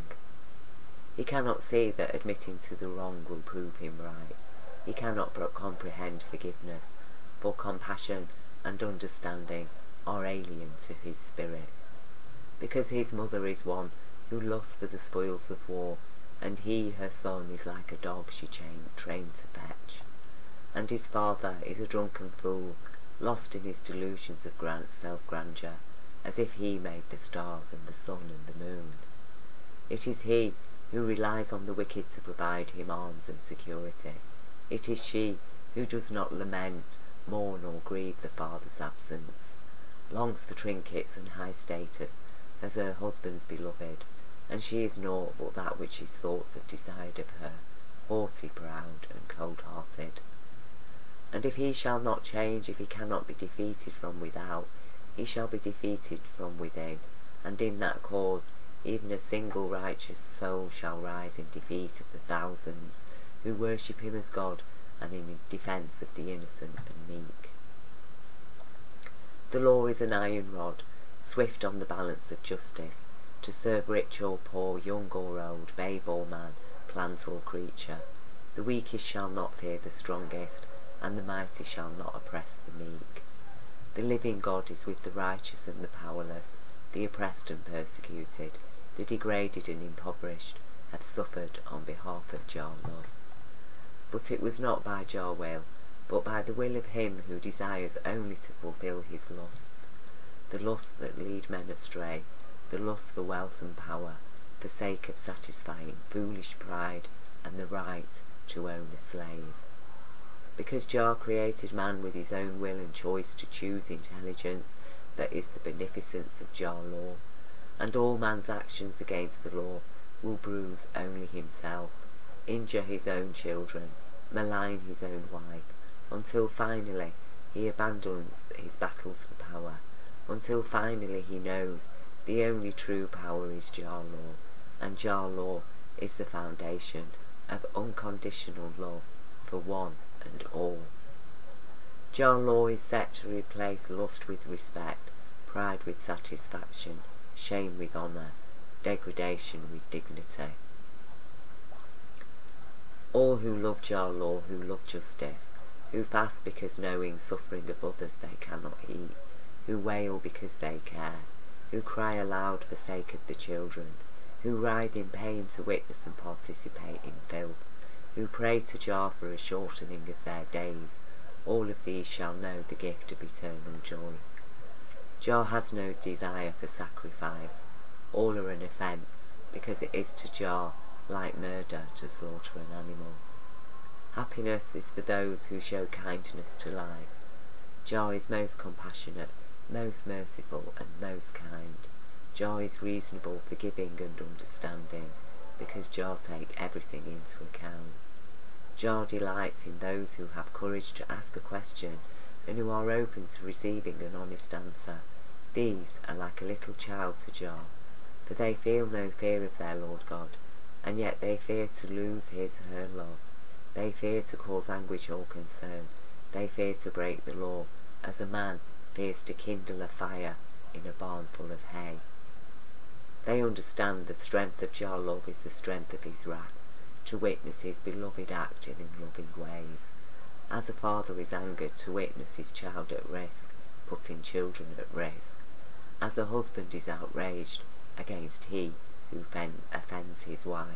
He cannot see that admitting to the wrong will prove him right. He cannot but comprehend forgiveness, for compassion and understanding are alien to his spirit. Because his mother is one who lusts for the spoils of war, and he, her son, is like a dog she trained to fetch. And his father is a drunken fool, lost in his delusions of self-grandeur, as if he made the stars and the sun and the moon. It is he who relies on the wicked to provide him arms and security. It is she who does not lament, mourn or grieve the father's absence, longs for trinkets and high status as her husband's beloved, and she is naught but that which his thoughts have desired of her, haughty, proud, and cold-hearted. And if he shall not change, if he cannot be defeated from without, he shall be defeated from within, and in that cause even a single righteous soul shall rise in defeat of the thousands who worship him as God, and in defence of the innocent and meek. The law is an iron rod, swift on the balance of justice, to serve rich or poor, young or old, babe or man, plant or creature. The weakest shall not fear the strongest, and the mighty shall not oppress the meek. The living God is with the righteous and the powerless, the oppressed and persecuted, the degraded and impoverished have suffered on behalf of Jah Love. But it was not by Jah will, but by the will of him who desires only to fulfil his lusts, the lusts that lead men astray, the lust for wealth and power, for sake of satisfying foolish pride and the right to own a slave. Because Jah created man with his own will and choice to choose intelligence, that is the beneficence of Jah law, and all man's actions against the law will bruise only himself, injure his own children, malign his own wife, until finally he abandons his battles for power, until finally he knows the only true power is Jah law, and Jah law is the foundation of unconditional love for one and all. Jah law is set to replace lust with respect, pride with satisfaction, shame with honour, degradation with dignity. All who love Jah law, who love justice, who fast because knowing suffering of others they cannot eat, who wail because they care, who cry aloud for sake of the children, who writhe in pain to witness and participate in filth, who pray to Jah for a shortening of their days, all of these shall know the gift of eternal joy. Jah has no desire for sacrifice, all are an offence, because it is to Jah like murder to slaughter an animal. Happiness is for those who show kindness to life. Jah is most compassionate, most merciful and most kind. Jah is reasonable, forgiving and understanding, because Jah take everything into account. Jah delights in those who have courage to ask a question and who are open to receiving an honest answer. These are like a little child to Jah, for they feel no fear of their Lord God, and yet they fear to lose his or her love. They fear to cause anguish or concern. They fear to break the law, as a man fears to kindle a fire in a barn full of hay. They understand the strength of Jah Love is the strength of his wrath, to witness his beloved acting in loving ways. As a father is angered to witness his child at risk, putting children at risk. As a husband is outraged against he who offends his wife.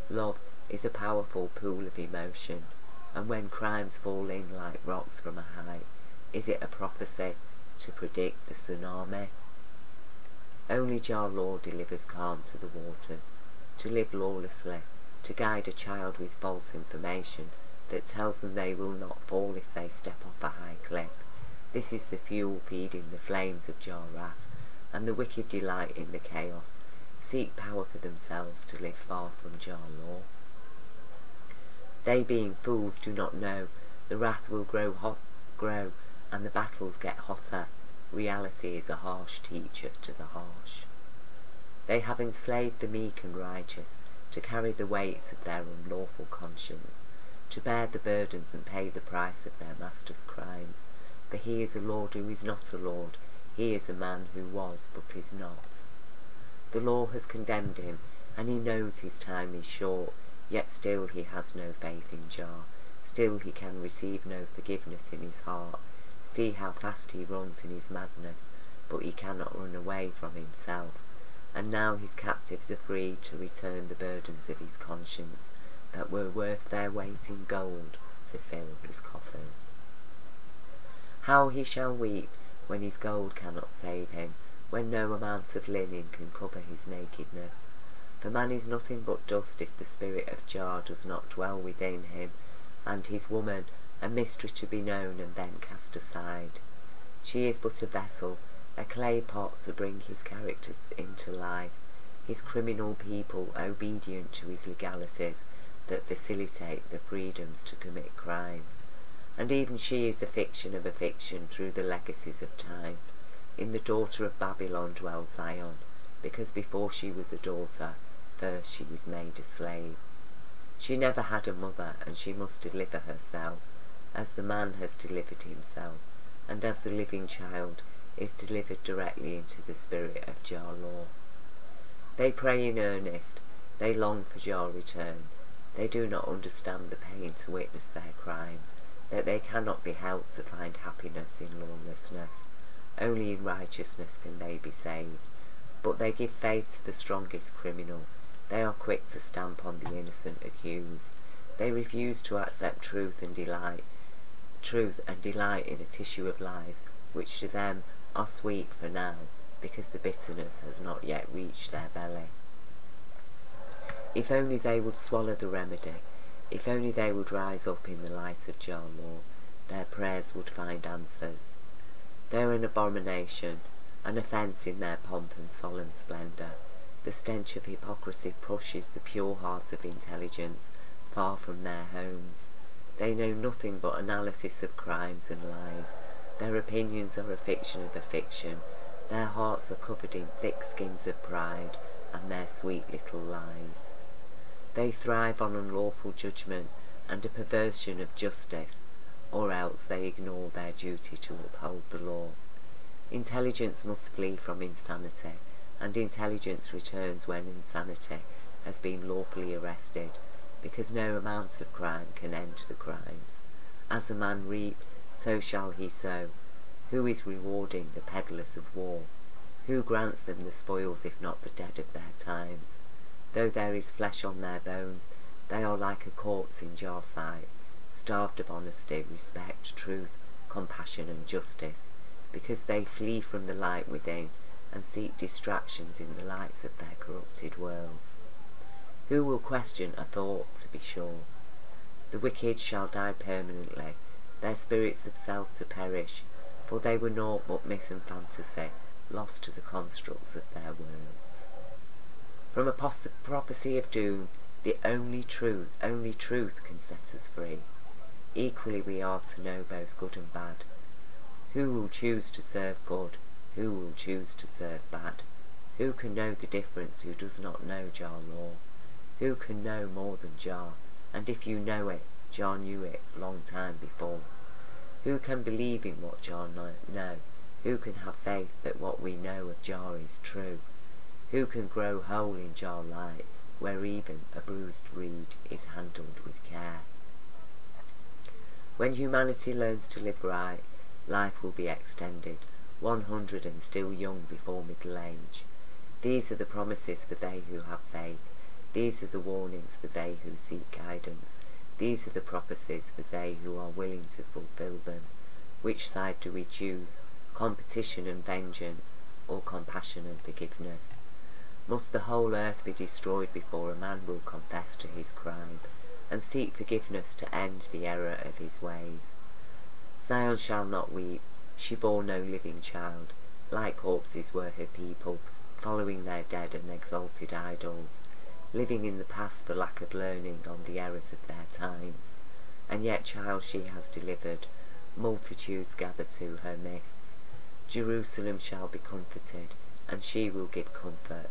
Love is a powerful pool of emotion, and when crimes fall in like rocks from a height, is it a prophecy to predict the tsunami? Only Jah Lord delivers calm to the waters, to live lawlessly, to guide a child with false information that tells them they will not fall if they step off a high cliff. This is the fuel feeding the flames of Jah wrath, and the wicked delight in the chaos, seek power for themselves to live far from Jah law. They being fools do not know, the wrath will grow, and the battles get hotter. Reality is a harsh teacher to the harsh. They have enslaved the meek and righteous to carry the weights of their unlawful conscience, to bear the burdens and pay the price of their master's crimes. For he is a lord who is not a lord, he is a man who was but is not. The law has condemned him, and he knows his time is short, yet still he has no faith in Jah, still he can receive no forgiveness in his heart. See how fast he runs in his madness, but he cannot run away from himself. And now his captives are free to return the burdens of his conscience, that were worth their weight in gold to fill his coffers. How he shall weep when his gold cannot save him, when no amount of linen can cover his nakedness. For man is nothing but dust if the spirit of Jah does not dwell within him, and his woman a mystery to be known and then cast aside. She is but a vessel, a clay pot to bring his characters into life, his criminal people obedient to his legalities that facilitate the freedoms to commit crime. And even she is a fiction of a fiction through the legacies of time. In the daughter of Babylon dwells Zion, because before she was a daughter, first she was made a slave. She never had a mother, and she must deliver herself, as the man has delivered himself, and as the living child is delivered directly into the spirit of Jah law. They pray in earnest, they long for Jah return. They do not understand the pain to witness their crimes, that they cannot be helped to find happiness in lawlessness. Only in righteousness can they be saved. But they give faith to the strongest criminal. They are quick to stamp on the innocent accused. They refuse to accept truth and delight in a tissue of lies, which to them are sweet for now, because the bitterness has not yet reached their belly. If only they would swallow the remedy, if only they would rise up in the light of Jah law, their prayers would find answers. They are an abomination, an offence in their pomp and solemn splendour. The stench of hypocrisy pushes the pure heart of intelligence far from their homes. They know nothing but analysis of crimes and lies. Their opinions are a fiction of a fiction. Their hearts are covered in thick skins of pride and their sweet little lies. They thrive on unlawful judgment and a perversion of justice, or else they ignore their duty to uphold the law. Intelligence must flee from insanity, and intelligence returns when insanity has been lawfully arrested, because no amount of crime can end the crimes. As a man reap, so shall he sow. Who is rewarding the peddlers of war? Who grants them the spoils if not the dead of their times? Though there is flesh on their bones, they are like a corpse in Jah sight, starved of honesty, respect, truth, compassion and justice, because they flee from the light within and seek distractions in the lights of their corrupted worlds. Who will question a thought, to be sure? The wicked shall die permanently, their spirits of self to perish, for they were naught but myth and fantasy, lost to the constructs of their words. From a prophecy of doom The only truth can set us free. Equally we are to know both good and bad. Who will choose to serve good? Who will choose to serve bad? Who can know the difference who does not know Jah law? Who can know more than Jah? And if you know it, Jah knew it long time before. Who can believe in what Jah know? Who can have faith that what we know of Jah is true? Who can grow whole in Jah light, where even a bruised reed is handled with care? When humanity learns to live right, life will be extended, 100 and still young before middle age. These are the promises for they who have faith. These are the warnings for they who seek guidance. These are the prophecies for they who are willing to fulfill them. Which side do we choose? Competition and vengeance, or compassion and forgiveness? Must the whole earth be destroyed before a man will confess to his crime, and seek forgiveness to end the error of his ways? Zion shall not weep, she bore no living child. Like corpses were her people, following their dead and exalted idols, living in the past for lack of learning on the errors of their times. And yet child she has delivered, multitudes gather to her mists. Jerusalem shall be comforted, and she will give comfort.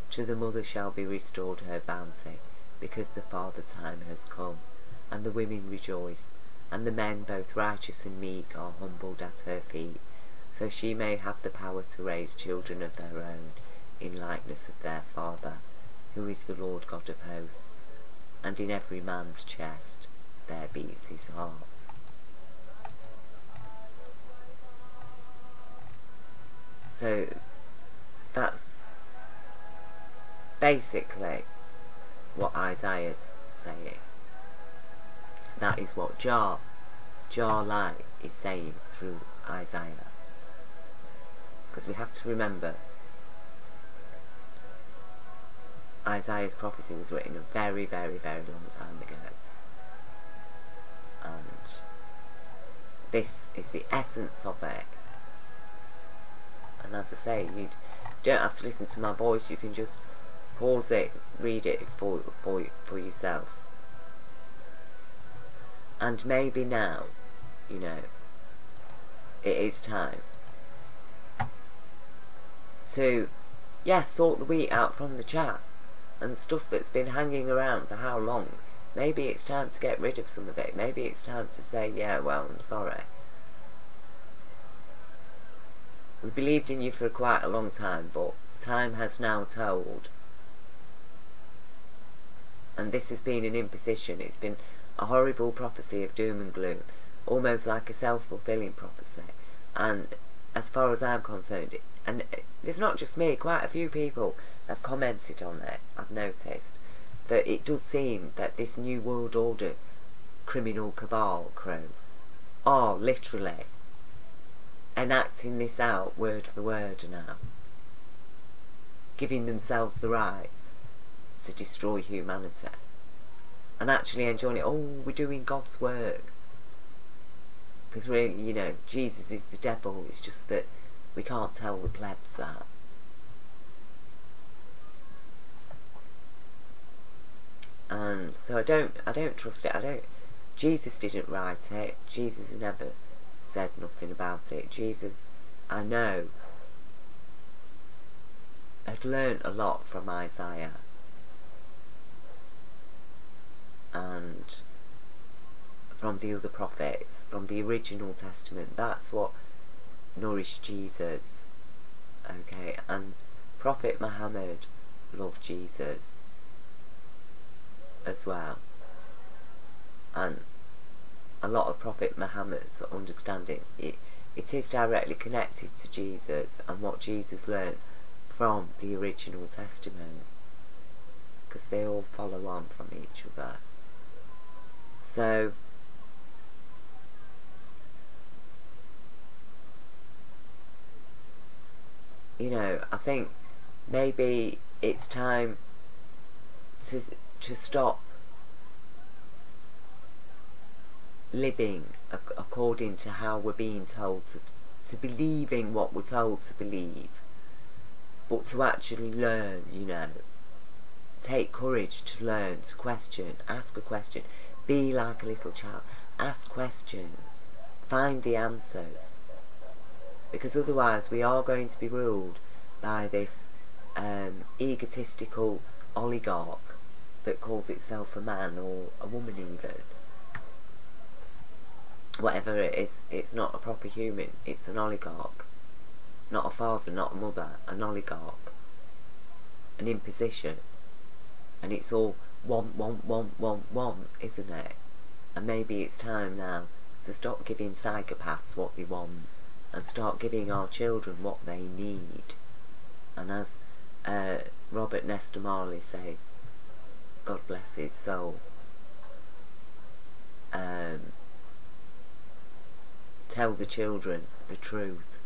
To the mother shall be restored her bounty, because the father time has come. And the women rejoice, and the men both righteous and meek are humbled at her feet, so she may have the power to raise children of their own, in likeness of their Father, who is the Lord God of hosts. And in every man's chest there beats his heart. So that's basically what Isaiah's saying. That is what Jah Love is saying through Isaiah. Because we have to remember, Isaiah's prophecy was written a very, very, very long time ago. And this is the essence of it. And as I say, you don't have to listen to my voice, you can just pause it, read it for yourself. And maybe now, you know, it is time to, yes, sort the wheat out from the chaff and stuff that's been hanging around for how long. Maybe it's time to get rid of some of it. Maybe it's time to say, yeah, well, I'm sorry. We believed in you for quite a long time, but time has now told. And this has been an imposition. It's been a horrible prophecy of doom and gloom, almost like a self-fulfilling prophecy. And as far as I'm concerned, and it's not just me, quite a few people have commented on it, I've noticed, that it does seem that this New World Order criminal cabal crew are literally enacting this out word for word now, giving themselves the rights to destroy humanity, and actually enjoying it. Oh, we're doing God's work. Because really, you know, Jesus is the devil. It's just that we can't tell the plebs that. And so I don't trust it. Jesus didn't write it. Jesus never said nothing about it. Jesus, I know, had learnt a lot from Isaiah. And from the other prophets, from the original testament. That's what nourished Jesus. Okay, and Prophet Muhammad loved Jesus as well. And a lot of Prophet Muhammad's understanding, it is directly connected to Jesus and what Jesus learned from the original testament, because they all follow on from each other. So you know, I think maybe it's time to stop living according to how we're being told to believing what we're told to believe, but to actually learn, you know, take courage to learn, to question, ask a question, be like a little child, ask questions, find the answers, because otherwise we are going to be ruled by this egotistical oligarch that calls itself a man or a woman even. Whatever it is, it's not a proper human, it's an oligarch. Not a father, not a mother, an oligarch. An imposition. And it's all want, isn't it? And maybe it's time now to stop giving psychopaths what they want and start giving our children what they need. And as Robert Nesta Marley say, God bless his soul, tell the children the truth.